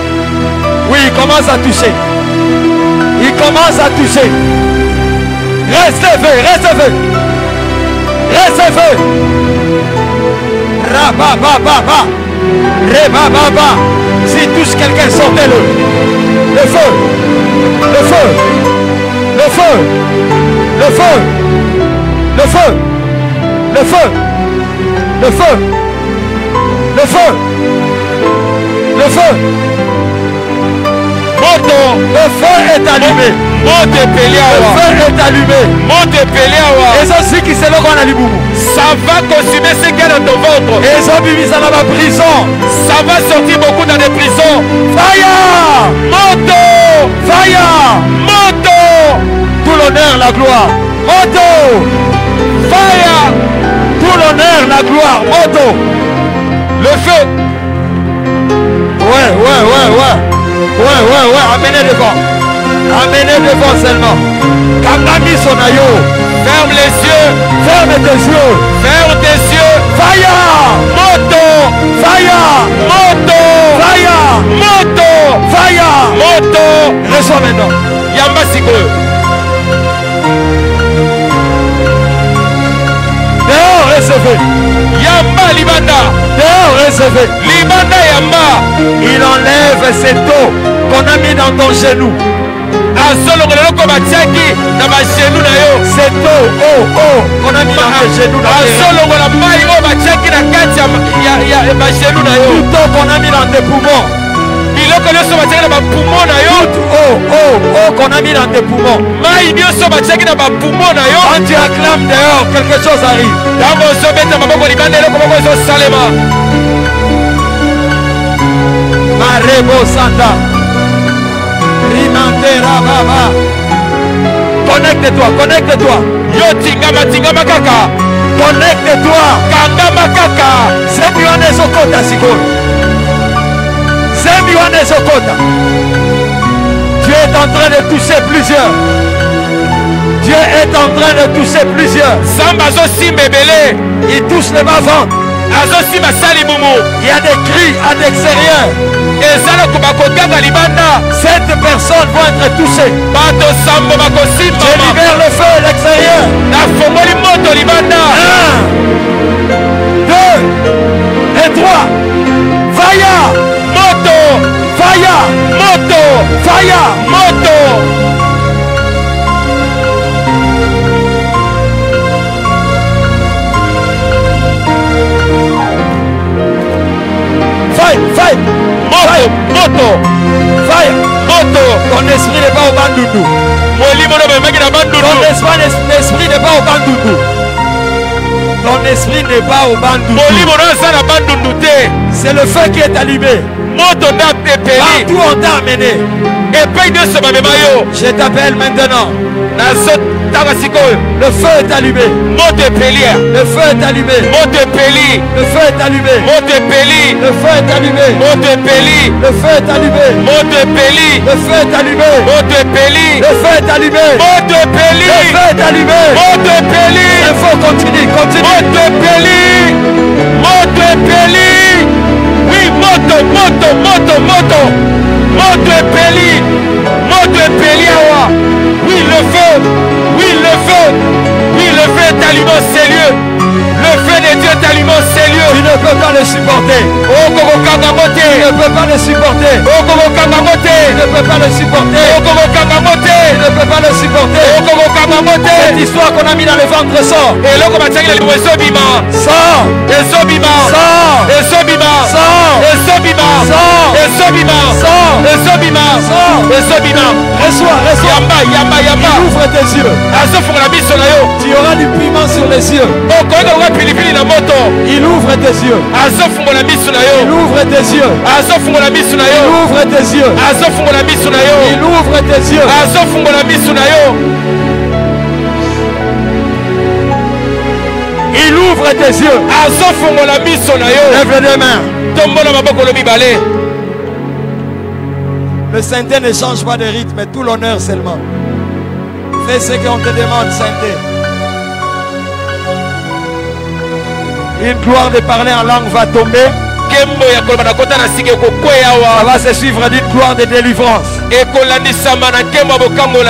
Oui, il commence à toucher. Il commence à toucher. Reste élevé, reste élevé. Reste élevé. Rabababa. Rebababa. S'il touche quelqu'un, sortez-le. Le feu. Le feu. Le feu. Le feu. Le feu. Le feu. Le feu. Le feu. Le feu. Le feu est allumé. Le feu est allumé. Et ceci qui se lève en aliboumou. Ça va consumer ce qu'il y a dans ton ventre. Et ça va dans la prison. Ça va sortir beaucoup dans des prisons. Fire. Moto. Fire. Moto. Tout l'honneur, la gloire. Moto. Fire. Tout l'honneur, la gloire. Moto. Le feu. Ouais. Amenez devant. Amenez devant seulement. Kangami sonayo. Ferme les yeux. Ferme tes yeux. Ferme tes yeux. Fire. Moto. Fire. Moto. Fire. Moto. Fire. Moto. Reçois maintenant. Yamba Siko. Dehors, recevez. Yamba Libanda. Dehors, recevez. Libanda Yamba. Il enlève cette eau qu'on a mis dans ton genou. Cette eau qu'on a mis dans ton genou. Toute eau qu'on a mis dans tes poumons. Toute eau qu'on a mis dans tes poumons. Quand tu acclames dehors, quelque chose arrive. Marebo Santa. Rimantera Baba. Connecte-toi, connecte-toi. Connecte-toi. Zembiwane Sokota Sikoro. Zembiwane Sokota. Dieu est en train de toucher plusieurs. Dieu est en train de toucher plusieurs. Il touche le bas-ventre. Il y a des cris à l'extérieur. Cette personne va être touchée. Je libère le feu à l'extérieur. 1, 2 et 3. Fire. Moto. Fire. Moto. Fire. Fire. Moto. Fire. Moto. Fire. Moto. Ton esprit n'est pas au bandounou. Ton esprit n'est pas au bandounou. Ton esprit n'est pas au bandounou. C'est le feu qui est allumé. Partout on t'a amené. Je t'appelle maintenant. Le feu est allumé. Le feu est allumé. Le feu est allumé. Le feu est allumé. Le feu est allumé. Le feu est allumé. Le feu est allumé. Le feu est allumé. Il faut continuer. Oui, moto est allumé au sérieux. Le feu de Dieu est allumé au sérieux. Tu ne peux pas le supporter. Tu ne peux pas le supporter. Tu ne peux pas le supporter. Tu ne peux pas le supporter. Cette histoire qu'on a mis dans le ventre sort. Reçois. Il ouvre tes yeux. Tu auras du piment sur les yeux. Il ouvre tes yeux. Il ouvre tes yeux. Il ouvre tes yeux. Lève les deux mains. Le sainteté ne change pas de rythme, mais tout l'honneur seulement. Fais ce qu'on te demande, sainteté. Une gloire de parler en langue va tomber. Ça va se suivre d'une gloire de délivrance.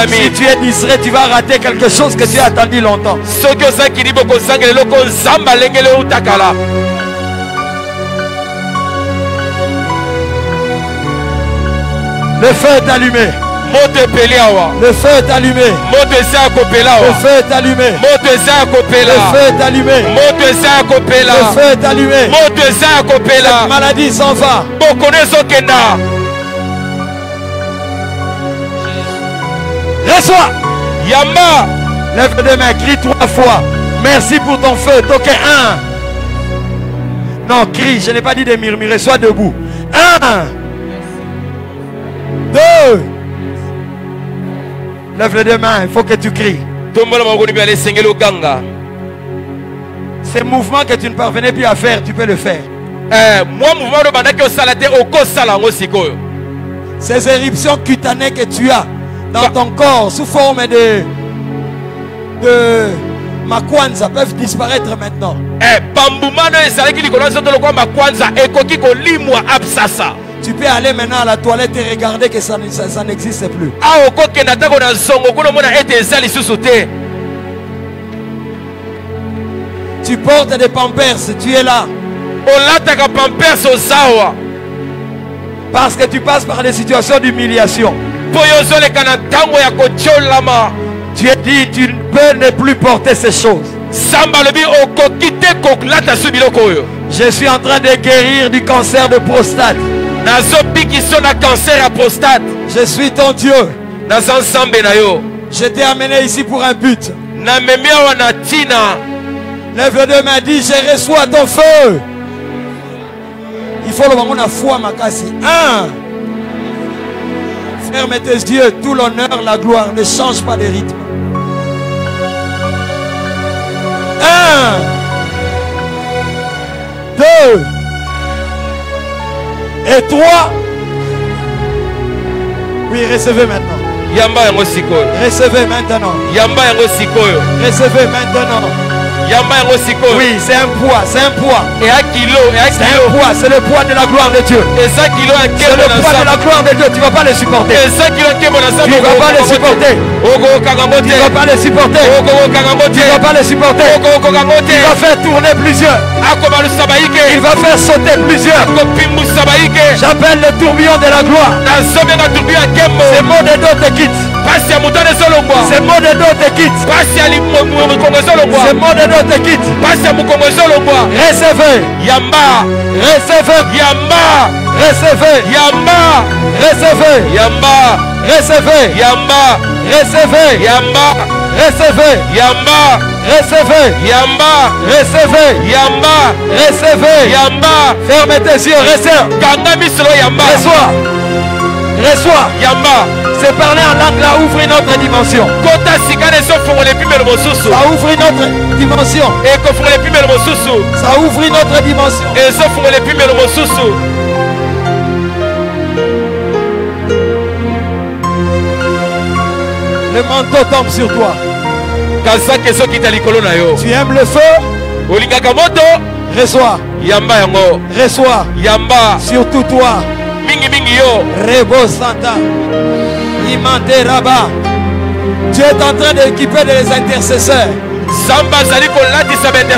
Si tu es distrait, tu vas rater quelque chose que tu as attendu longtemps. Le feu est allumé. Le feu est allumé. Le feu est allumé. Le feu est allumé. Le feu est allumé. Cette maladie s'en va. Reçois. Yamba. Lève les deux mains, crie 3 fois. Merci pour ton feu. Toquez 1. Non, crie. Je n'ai pas dit de murmurer. Sois debout. 1. 2. Lève les deux mains, il faut que tu cries. Ces mouvements que tu ne parvenais plus à faire, tu peux le faire. Ces éruptions cutanées que tu as dans ton corps sous forme de makwanza peuvent disparaître maintenant. Tu peux aller maintenant à la toilette et regarder que ça n'existe plus. Tu portes des pampers, tu es là. Parce que tu passes par des situations d'humiliation. Tu es dit, tu ne peux ne plus porter ces choses. Je suis en train de guérir du cancer de prostate. Je suis ton Dieu. Je t'ai amené ici pour un but. Lève les deux mains, dis, je reçois ton feu. Il faut le moment de la foi, Makasi. 1. Ferme tes yeux, tout l'honneur, la gloire, ne change pas de rythme. 1. 2. Et 3. Oui, recevez maintenant. Recevez maintenant. Recevez maintenant. Oui, c'est un poids, c'est un poids. Et un kilo, c'est un poids, c'est le poids de la gloire de Dieu. Et 5 kilos, c'est le poids de la gloire de Dieu. Tu ne vas pas le supporter. Et 5 kilos, tu ne vas pas le supporter. Tu ne vas pas le supporter. Tu ne vas pas le supporter. Il va faire tourner plusieurs. Il va faire sauter plusieurs. J'appelle le tourbillon de la gloire. Ces mots de dos te quittent. Ces mots de dos te quittent. Ces mots de dos te quittent. Recevez. Yamba. Recevez. Yamba. Recevez. Yamba. Recevez. Yamba. Recevez. Yamba. Recevez. Yamba. Recevez. Yamba. Recevez. Yamba. Recevez. Yamba. Recevez. Yamba. Ferme tes yeux. Recevez. Yamba. Reçois. Reçois. Yamba. C'est parler en langue là ouvre une autre dimension. Ça ouvre une autre dimension. Ça ouvre une autre dimension. Le manteau tombe sur toi. Tu aimes le feu? Reçois. Reçois. Surtout toi. Rebo Santa. Imante Rabat. Dieu est en train d'équiper des intercesseurs. Il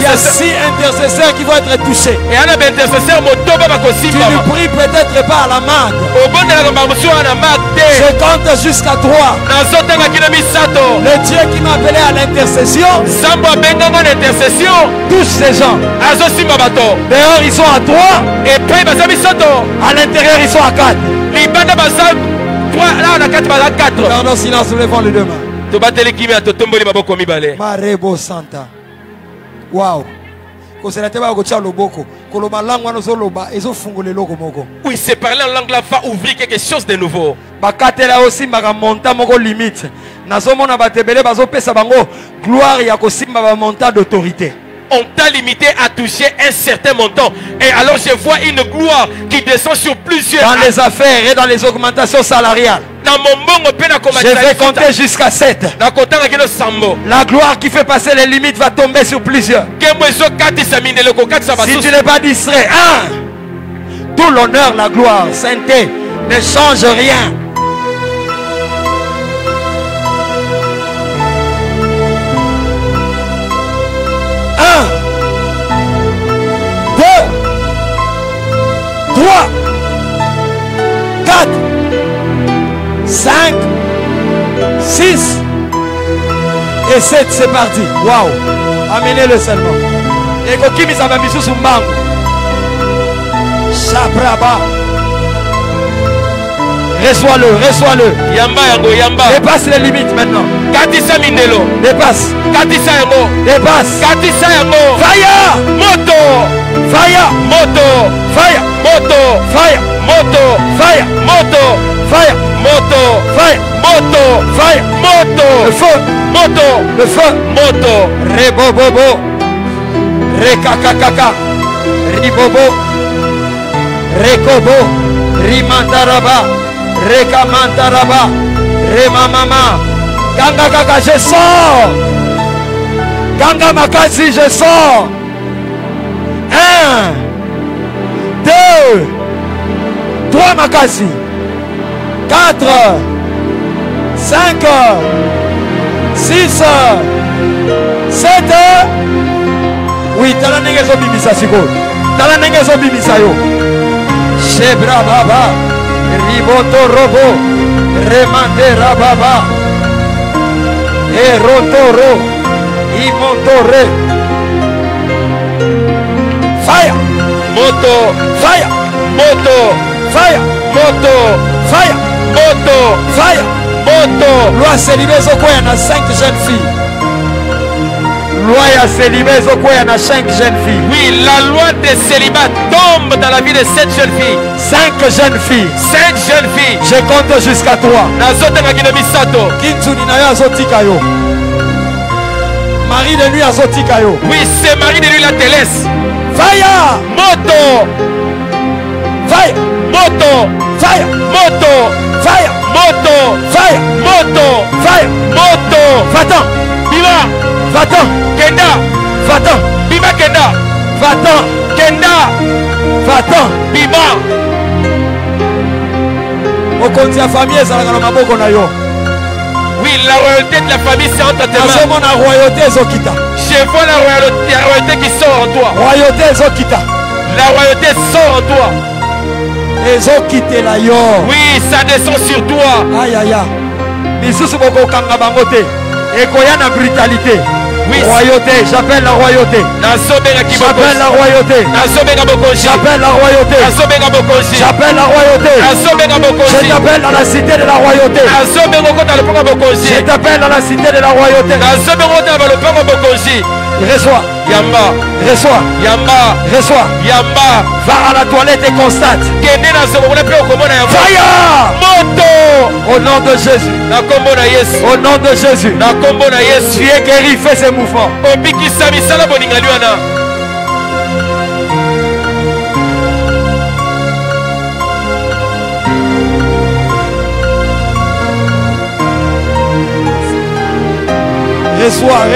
y a 6 intercesseurs qui vont être touchés. Tu ne pries peut-être pas à la marque. Je compte jusqu'à 3. Le Dieu qui m'a appelé à l'intercession touche ces gens. Dehors ils sont à 3. À l'intérieur ils sont à 4. Pardon, silence, levons les deux mains. Marebo Santa. Wow. Oui, c'est parler en langue là va ouvrir quelque chose de nouveau. On t'a limité à toucher un certain montant. Et alors je vois une gloire qui descend sur plusieurs. Dans les affaires et dans les augmentations salariales. Je vais compter jusqu'à 7. La gloire qui fait passer les limites va tomber sur plusieurs. Si tu n'es pas distrait, tout l'honneur, la gloire, sainteté ne change rien. Trois, 4, 5, 6 et 7, c'est parti. Waouh. Amenez-le seulement. Et Kokimi Sabamisu Sumbangu. Chabraba. Reçois-le, reçois-le. Yamba yango yamba. Dépasse les limites maintenant. Katisa mindelo. Dépasse. Katisa yango. Dépasse. Katisa yango. Fire. Moto. Fire. Moto. Fire. Moto. Fire. Moto. Fire. Moto. Fire. Moto. Fire. Moto. Fire. Moto. Le feu. Moto. Le feu. Moto. Rebobobo. Rekakakaka. Ribobo. Rekobo. Rimandaraba. Rekamandaraba. Remamama. Ganga kaka, je sors. Ganga Makasi, je sors. 1, 2, 3 Makasi. 4, 5, 6, 7. Oui, tala nenge zo bimisa siko. Tala nenge zo bimisa yo. Shebra baba. Riboto robo. Remande rababa. Erotoro. Imotore. Fire. Moto. Fire. Moto. Fire. Moto. Fire. Moto. Fire. Moto. Loi célibé Zokoya na 5 jeunes filles. Loi ya célibé Zokoya na 5 jeunes filles. Oui, la loi des célibats tombe dans la vie de 7 jeunes filles. 5 jeunes filles. 5 jeunes filles. Je compte jusqu'à 3. Nazotanga kino misato. Kintsuni na yo azotika yo. Marie de nuit azotika yo. Oui, c'est Marie de lui la délaisse. Fire. Moto. Fire. Moto. Fire. Moto. Fire. Moto. Fire. Moto. Fire. Moto. Va-t'en. Bima. Va-t'en. Kenda. Va-t'en. Bima Kenda. Va-t'en. Kenda. Va-t'en. Bima. Okonzi ya famille ezalaka na maboko na yo. Oui, la royauté de la famille c'est entre tes mains. Azomona royauté ezokita. Je vois la royauté qui sort en toi. Royauté ezokita. La royauté sort en toi. Ezokitela yo. Oui, ça descend sur toi. Aïe aïe aïe. Lisusu bokokanga bango te. Ekoya na brutalité. Oui. Royauté, j'appelle la royauté. J'appelle la royauté. J'appelle la royauté. J'appelle la royauté. Je t'appelle dans la cité de la royauté. Je t'appelle dans la cité de la royauté. Reçois. Yamba. Reçois. Yamba. Reçois. Yamba. Va à la toilette et constate. Fire. Moto. Au nom de Jésus. Au nom de Jésus. Tu es guéri, fais ces mouvements.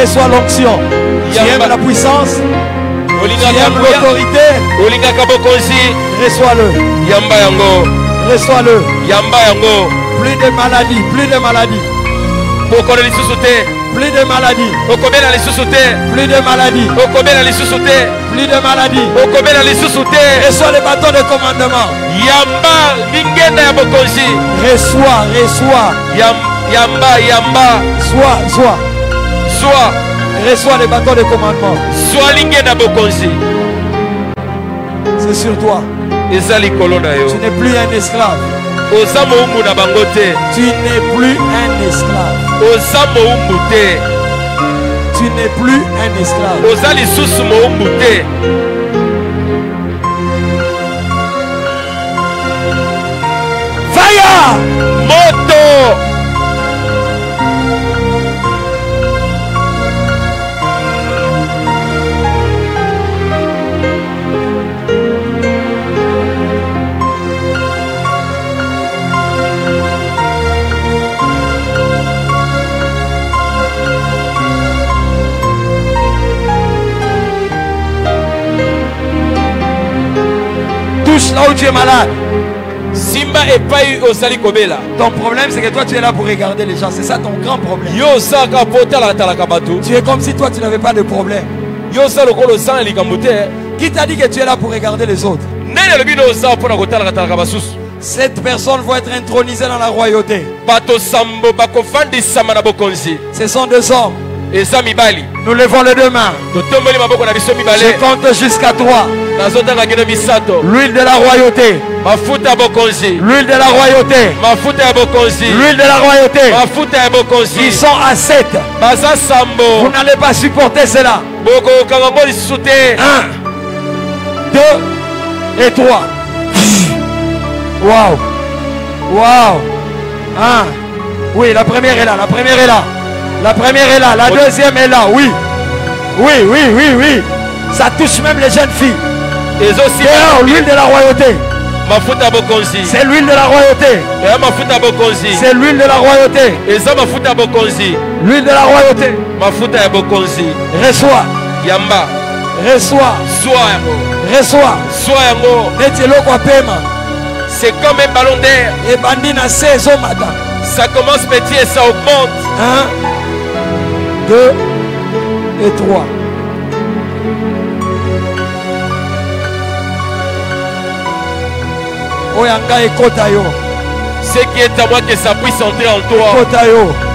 Reçois l'onction. Tu aimes la puissance. Tu aimes l'autorité. Reçois-le. Yamba yango. Reçois-le. Yamba yango. Plus de maladies. Plus de maladies. Plus de maladies. Plus de maladies. Plus de maladies. Reçois le bâton de commandement. Yamba lingenda ya bokonzi. Reçois. Yamba. Sois. Reçois le bâton de commandement. Sois lingenda bokonzi. C'est sur toi. Ezali kolona yo. Tu n'es plus un esclave. Ozamo umbu na bangote. Tu n'es plus un esclave. Ozamo umbu te. Tu n'es plus un esclave. Ozali susu mo umbu te. Fire! Moto! Touche là où tu es malade. Simba et Payu Osali Kobela. Ton problème c'est que toi tu es là pour regarder les gens. C'est ça ton grand problème. Yo saka pota la talakabatu. Tu es comme si toi tu n'avais pas de problème. Yo sa lokolo sang likamute. Qui t'a dit que tu es là pour regarder les autres? Nene le bino sa pona kotala talakabasus. Cette personne va être intronisée dans la royauté. Bato sambo bakofandi samana bokonzi. Ce sont deux hommes. Eza mibali. Nous levons les deux mains. Totomboli maboko na biso mibale. Je compte jusqu'à 3. Nazotanga kino bisato. L'huile de la royauté. Mafuta bokonzi. L'huile de la royauté. Mafuta bokonzi. L'huile de la royauté. Mafuta bokonzi. Ils sont à 7. Baza sambo. Vous n'allez pas supporter cela. Boko kangambo lisute. 1, 2 et 3. Waouh. Waouh. 1. Oui, la première est là. La première est là. La première est là. La deuxième est là. Oui. Oui. Ça touche même les jeunes filles. Et aussi l'huile de la royauté. Mafuta bokonzi. C'est l'huile de la royauté. Mafuta bokonzi. C'est l'huile de la royauté. Et ça mafuta bokonzi. L'huile de la royauté. Mafuta bokonzi. Reçois. Yamba. Reçois. Reçois. C'est comme un ballon d'air. Et bandina 16 au matin. Ça commence petit et ça augmente. 1, 2 et 3. Ce qui est à moi, que ça puisse entrer en toi.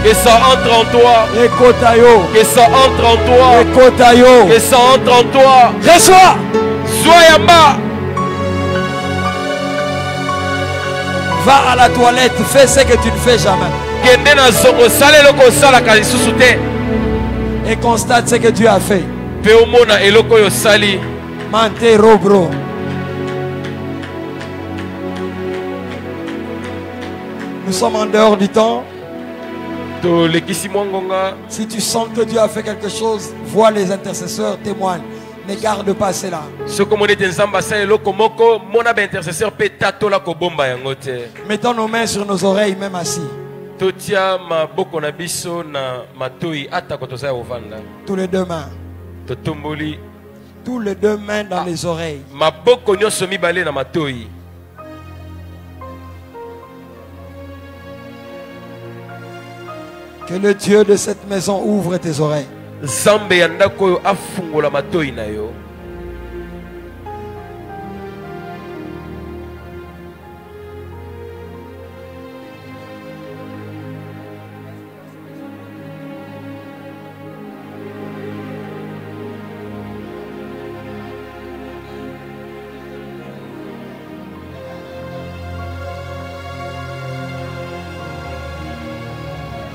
Que ça entre en toi. Que ça entre en toi. Que ça entre en toi. Reçois. Sois Yamba. Va à la toilette, fais ce que tu ne fais jamais. Et constate ce que tu as fait. Mante robro. Nous sommes en dehors du temps. Si tu sens que Dieu a fait quelque chose, vois les intercesseurs, témoignent. Ne garde pas cela. Mettons nos mains sur nos oreilles, même assis. Tous les deux mains. Tous les deux mains dans les oreilles. Que le Dieu de cette maison ouvre tes oreilles.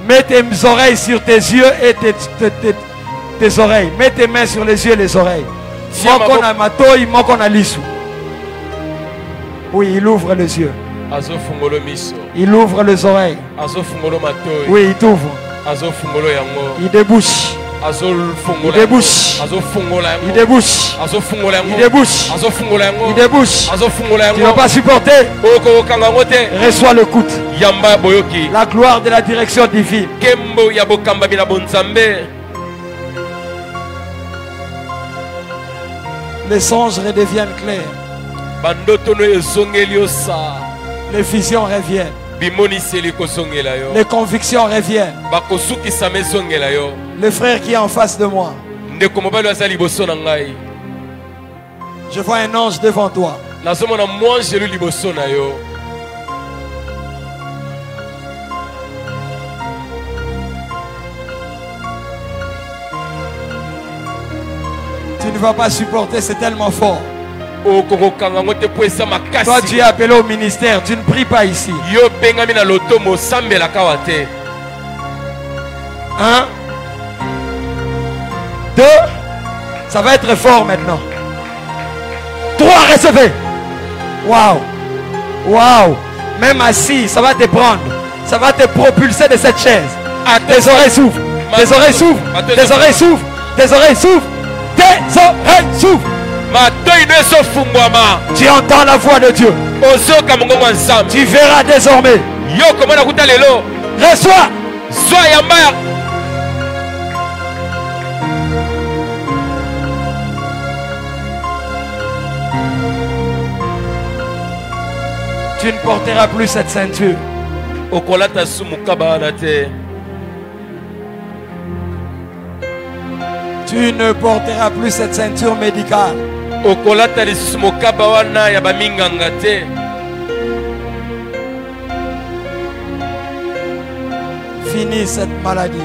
Mets tes oreilles sur tes yeux et tes oreilles. Mets tes mains sur les yeux et les oreilles. Oui, il ouvre les yeux. Il ouvre les oreilles. Oui, il t'ouvre. Il débouche. Il débouche. Il débouche. Il débouche. Il débouche. Tu ne vas pas supporter. Reçois le coup. La gloire de la direction divine. Les songes redeviennent clairs. Les visions reviennent. Les convictions reviennent. Le frère qui est en face de moi. Je vois un ange devant toi. Tu ne vas pas supporter, c'est tellement fort. Toi, tu es appelé au ministère, tu ne pries pas ici. 1, 2, ça va être fort maintenant. 3, recevez. Waouh, waouh. Même assis, ça va te prendre. Ça va te propulser de cette chaise. Tes oreilles s'ouvrent. Tes oreilles s'ouvrent. Tes oreilles s'ouvrent. Tes oreilles s'ouvrent. Tes oreilles s'ouvrent. Tu entends la voix de Dieu. Tu verras désormais. Reçois. Tu ne porteras plus cette ceinture. Tu ne porteras plus cette ceinture médicale. Finis cette maladie.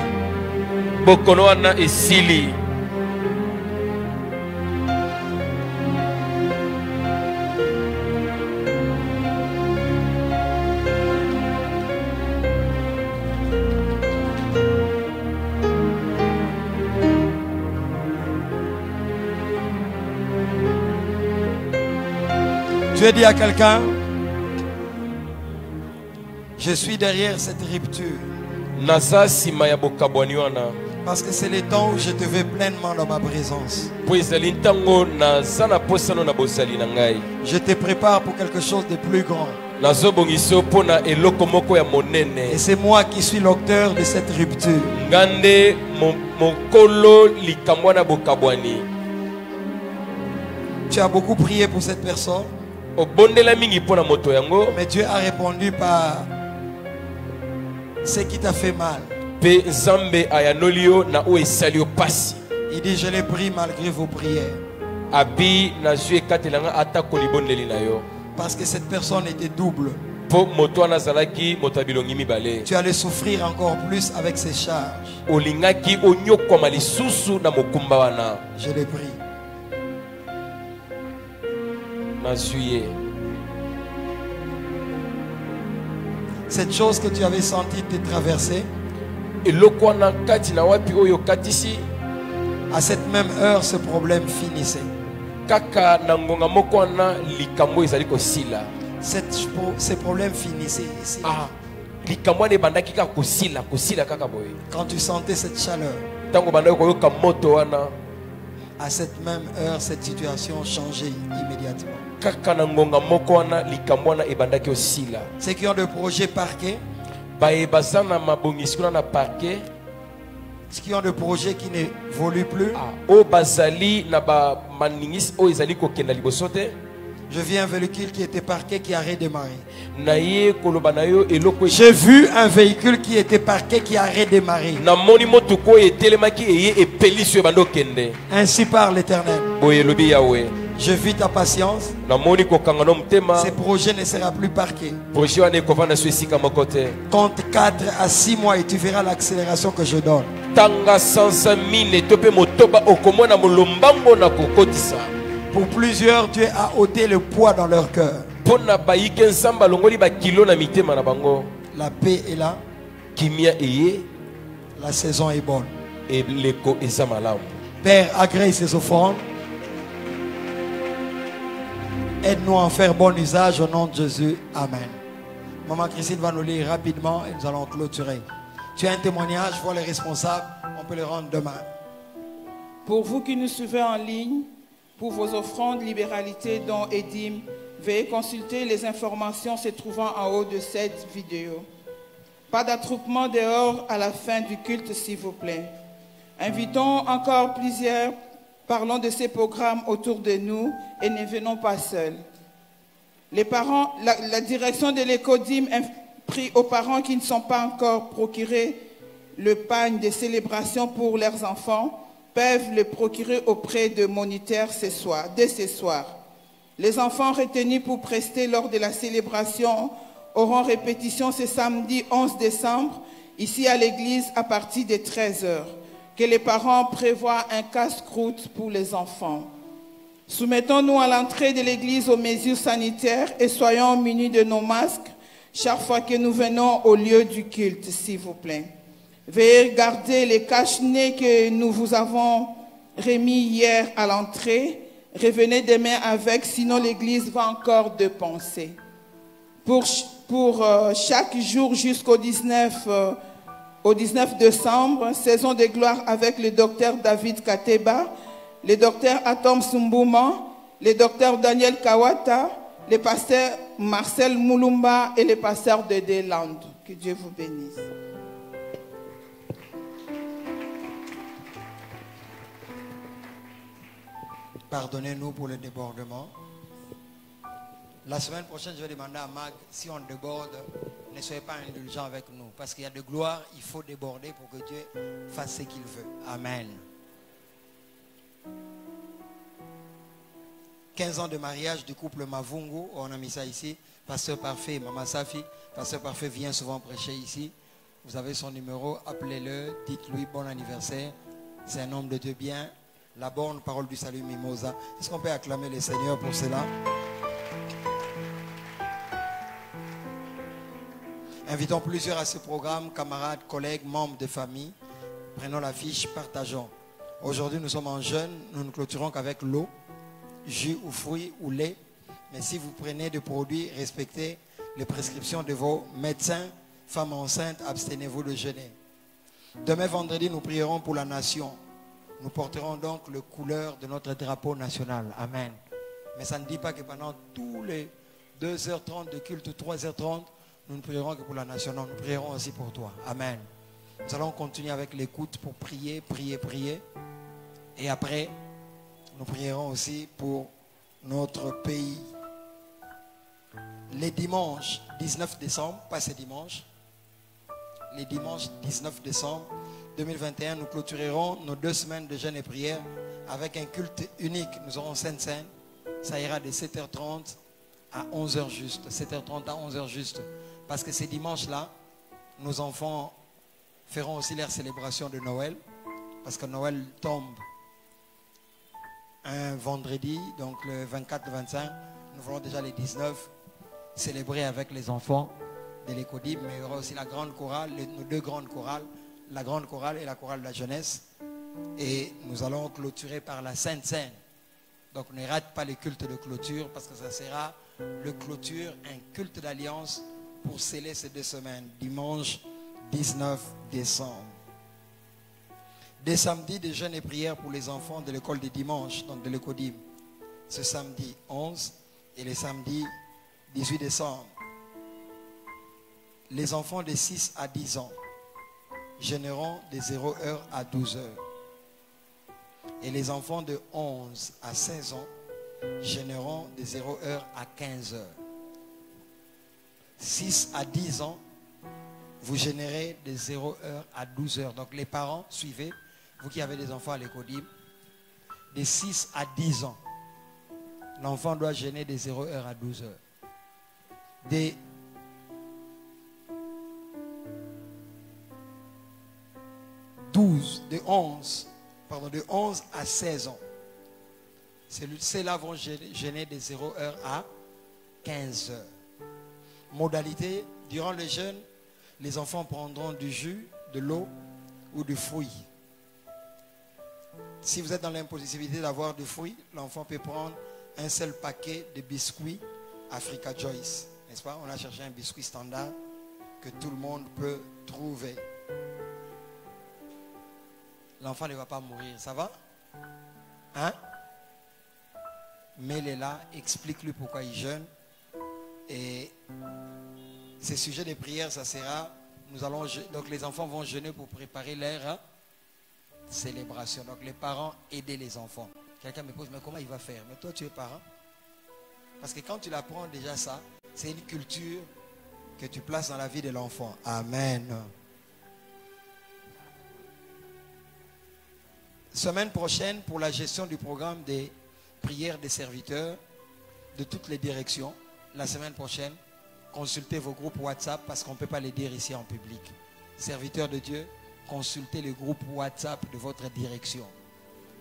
Je dis à quelqu'un, je suis derrière cette rupture. Parce que c'est le temps où je te veux pleinement dans ma présence. Je te prépare pour quelque chose de plus grand. Et c'est moi qui suis l'auteur de cette rupture. Tu as beaucoup prié pour cette personne. Mais Dieu a répondu par ce qui t'a fait mal. Il dit, je l'ai pris malgré vos prières. Parce que cette personne était double. Tu allais souffrir encore plus avec ses charges. Je l'ai pris. Cette chose que tu avais senti te traverser, à cette même heure, ce problème finissait. Ce problème finissait ici. Quand tu sentais cette chaleur, à cette même heure, cette situation changeait immédiatement. Ceux qui ont des projets parqués, qui ont des projets qui n'évoluent plus. O bazali na ba maningis o ezali ko kenda liboso te. Je viens un véhicule qui était parqué, qui a redémarré. J'ai vu un véhicule qui était parqué, qui a redémarré. Ainsi parle l'Éternel. Je vis ta patience. Ces projets ne seront plus parqués. Compte 4 à 6 mois et tu verras l'accélération que je donne. Pour plusieurs, Dieu a ôté le poids dans leur cœur. La paix est là. La saison est bonne. Père, agrée ces offrandes. Aide-nous à en faire bon usage au nom de Jésus. Amen. Maman Christine va nous lire rapidement et nous allons clôturer. Tu as un témoignage, vois les responsables. On peut le rendre demain. Pour vous qui nous suivez en ligne, pour vos offrandes, libéralité, dons et dîmes, veuillez consulter les informations se trouvant en haut de cette vidéo. Pas d'attroupement dehors à la fin du culte, s'il vous plaît. Invitons encore plusieurs, parlons de ces programmes autour de nous et ne venons pas seuls. Les parents, la direction de l'éco-dîme prie aux parents qui ne sont pas encore procurés le pagne de célébration pour leurs enfants, peuvent le procurer auprès de moniteurs dès ce soir. Les enfants retenus pour prester lors de la célébration auront répétition ce samedi 11 décembre, ici à l'église à partir de 13 h. Que les parents prévoient un casse-croûte pour les enfants. Soumettons-nous à l'entrée de l'église aux mesures sanitaires et soyons munis de nos masques chaque fois que nous venons au lieu du culte, s'il vous plaît. Veuillez garder les cache-nez que nous vous avons remis hier à l'entrée. Revenez demain avec, sinon l'église va encore dépenser. Pour chaque jour jusqu'au 19 décembre, saison de gloire avec le docteur David Kateba, le docteur Atom Sumbouma, le docteur Daniel Kawata, le pasteur Marcel Moulumba et le pasteur de Deland. Que Dieu vous bénisse. Pardonnez-nous pour le débordement. La semaine prochaine, je vais demander à Mag, si on déborde, ne soyez pas indulgents avec nous. Parce qu'il y a de gloire, il faut déborder pour que Dieu fasse ce qu'il veut. Amen. 15 ans de mariage du couple Mavungu, on a mis ça ici. Pasteur Parfait, Maman Safi. Pasteur Parfait vient souvent prêcher ici. Vous avez son numéro, appelez-le, dites-lui bon anniversaire. C'est un homme de Dieu bien. La bonne parole du salut Mimosa. Est-ce qu'on peut acclamer le Seigneur pour cela? Invitons plusieurs à ce programme, camarades, collègues, membres de famille. Prenons l'affiche, partageons. Aujourd'hui, nous sommes en jeûne. Nous ne clôturons qu'avec l'eau, jus ou fruits ou lait. Mais si vous prenez des produits, respectez les prescriptions de vos médecins. Femmes enceintes, abstenez-vous de jeûner. Demain vendredi, nous prierons pour la nation. Nous porterons donc le couleur de notre drapeau national. Amen. Mais ça ne dit pas que pendant tous les 2h30 de culte ou 3h30, nous ne prierons que pour la nation. Non, nous prierons aussi pour toi. Amen. Nous allons continuer avec l'écoute pour prier, prier, prier. Et après, nous prierons aussi pour notre pays. Les dimanches 19 décembre, pas ce dimanche, les dimanches 19 décembre 2021, nous clôturerons nos 2 semaines de jeûne et prière avec un culte unique. Nous aurons Sainte-Seine. Ça ira de 7h30 à 11h juste. 7h30 à 11h juste. Parce que ces dimanches-là, nos enfants feront aussi leur célébration de Noël. Parce que Noël tombe un vendredi, donc le 24-25. Nous voulons déjà les 19 célébrer avec les enfants de l'éco-dîme. Mais il y aura aussi la grande chorale, nos 2 grandes chorales. La grande chorale et la chorale de la jeunesse. Et nous allons clôturer par la Sainte Seine. Donc ne rate pas les cultes de clôture parce que ça sera le clôture, un culte d'alliance pour sceller ces 2 semaines. Dimanche 19 décembre. Des samedis de jeûne et prière pour les enfants de l'école de dimanche, donc de l'éco-dîme. Ce samedi 11 et le samedi 18 décembre. Les enfants de 6 à 10 ans. jeûneront de 0h à 12h. Et les enfants de 11 à 16 ans jeûneront de 0h à 15h. 6 à 10 ans, vous jeûnerez de 0h à 12h. Donc les parents, suivez, vous qui avez des enfants à l'école, de 6 à 10 ans, l'enfant doit jeûner de 0h à 12h. De 11 à 16 ans, ceux-là vont jeûner de 0h à 15h. Modalité, durant le jeûne, les enfants prendront du jus, de l'eau ou du fruit. Si vous êtes dans l'impossibilité d'avoir du fruit, l'enfant peut prendre un seul paquet de biscuits Africa Joyce. N'est-ce pas? On a cherché un biscuit standard que tout le monde peut trouver. L'enfant ne va pas mourir, ça va? Hein? Mets-le là, explique-lui pourquoi il jeûne. Et ces sujets de prière, ça sera, donc les enfants vont jeûner pour préparer leur célébration. Donc les parents, aidez les enfants. Quelqu'un me pose, mais comment il va faire? Mais toi, tu es parent. Parce que quand tu l'apprends déjà ça, c'est une culture que tu places dans la vie de l'enfant. Amen. Semaine prochaine, pour la gestion du programme des prières des serviteurs de toutes les directions, la semaine prochaine, consultez vos groupes WhatsApp parce qu'on ne peut pas les dire ici en public. Serviteurs de Dieu, consultez le groupe WhatsApp de votre direction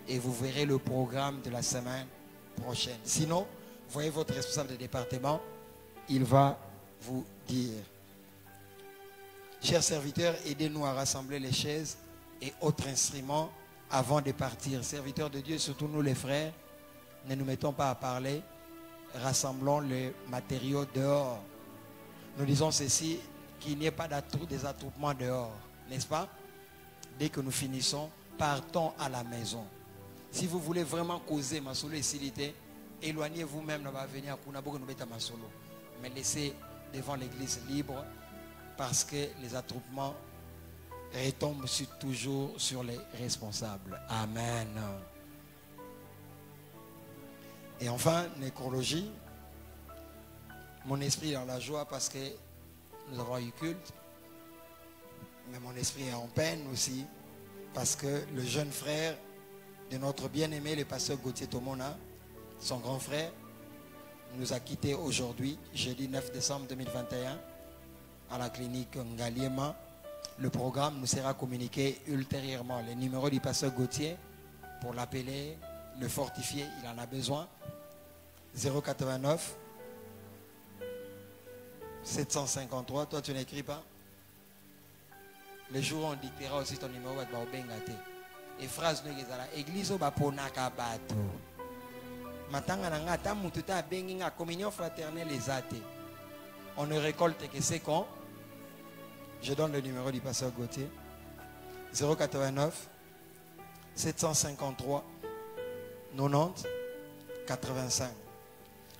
et vous verrez le programme de la semaine prochaine. Sinon, voyez votre responsable de département, il va vous dire. Chers serviteurs, aidez-nous à rassembler les chaises et autres instruments avant de partir. Serviteurs de Dieu, surtout nous les frères, ne nous mettons pas à parler, rassemblons les matériaux dehors. Nous disons ceci, qu'il n'y ait pas des attroupements dehors, n'est-ce pas? Dès que nous finissons, partons à la maison. Si vous voulez vraiment causer ma solo ici, éloignez-vous même, mais laissez devant l'église libre parce que les attroupements retombent toujours sur les responsables. Amen. Et enfin, nécrologie. Mon esprit est dans la joie parce que nous avons eu culte. Mais mon esprit est en peine aussi parce que le jeune frère de notre bien-aimé, le pasteur Gauthier Tomona, son grand frère, nous a quittés aujourd'hui, jeudi 9 décembre 2021, à la clinique Ngaliema. Le programme nous sera communiqué ultérieurement. Le numéro du pasteur Gauthier, pour l'appeler, le fortifier, il en a besoin. 089 753. Toi, tu n'écris pas. Les jours, on dictera aussi ton numéro. Et phrase nous disons église ba ponaka bato. Matanga nanga ta mututa benginga communion fraternelle les athées. On ne récolte que c'est quand. Je donne le numéro du pasteur Gauthier. 089 753 90 85.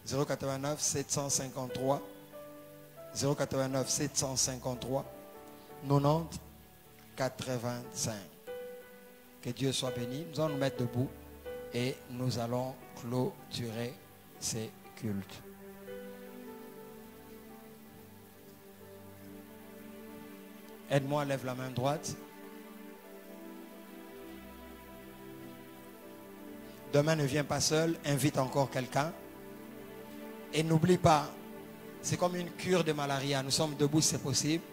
089 753 089 753 90 85. Que Dieu soit béni. Nous allons nous mettre debout et nous allons clôturer ces cultes. Aide-moi, lève la main droite. Demain ne viens pas seul, invite encore quelqu'un. Et n'oublie pas, c'est comme une cure de malaria. Nous sommes debout si c'est possible.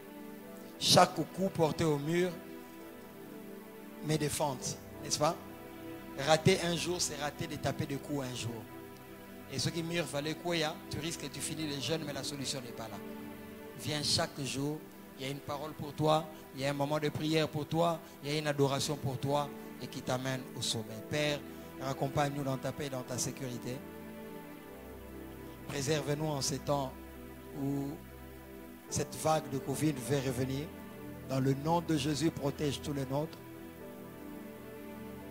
Chaque coup porté au mur met des fentes, n'est-ce pas? Rater un jour, c'est rater de taper des coups un jour. Et ceux qui murent fallait quoi, tu risques que tu finis les jeûnes, mais la solution n'est pas là. Viens chaque jour, il y a une parole pour toi, il y a un moment de prière pour toi, il y a une adoration pour toi et qui t'amène au sommet. Père, accompagne-nous dans ta paix et dans ta sécurité. Préserve-nous en ces temps où cette vague de Covid va revenir. Dans le nom de Jésus, protège tous les nôtres.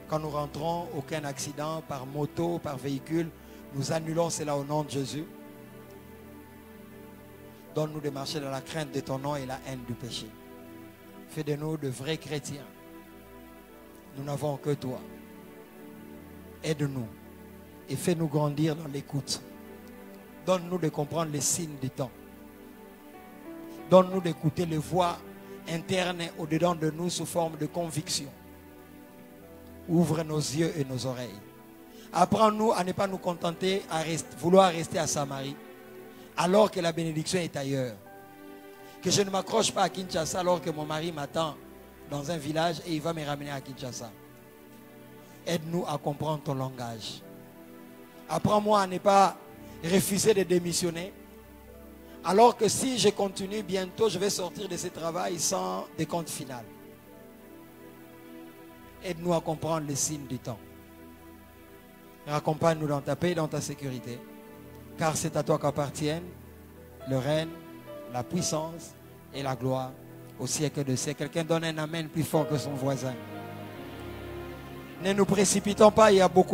Quand nous rentrons, aucun accident par moto, par véhicule, nous annulons cela au nom de Jésus. Donne-nous de marcher dans la crainte de ton nom et la haine du péché. Fais de nous de vrais chrétiens. Nous n'avons que toi. Aide-nous et fais-nous grandir dans l'écoute. Donne-nous de comprendre les signes du temps. Donne-nous d'écouter les voix internes au-dedans de nous sous forme de conviction. Ouvre nos yeux et nos oreilles. Apprends-nous à ne pas nous contenter, à vouloir rester à Samarie, alors que la bénédiction est ailleurs. Que je ne m'accroche pas à Kinshasa alors que mon mari m'attend dans un village et il va me ramener à Kinshasa. Aide-nous à comprendre ton langage. Apprends-moi à ne pas refuser de démissionner. Alors que si je continue, bientôt je vais sortir de ce travail sans décompte final. Aide-nous à comprendre les signes du temps. Accompagne-nous dans ta paix et dans ta sécurité. Car c'est à toi qu'appartiennent le règne, la puissance et la gloire au siècle de siècle. Quelqu'un donne un amen plus fort que son voisin. Ne nous précipitons pas, il y a beaucoup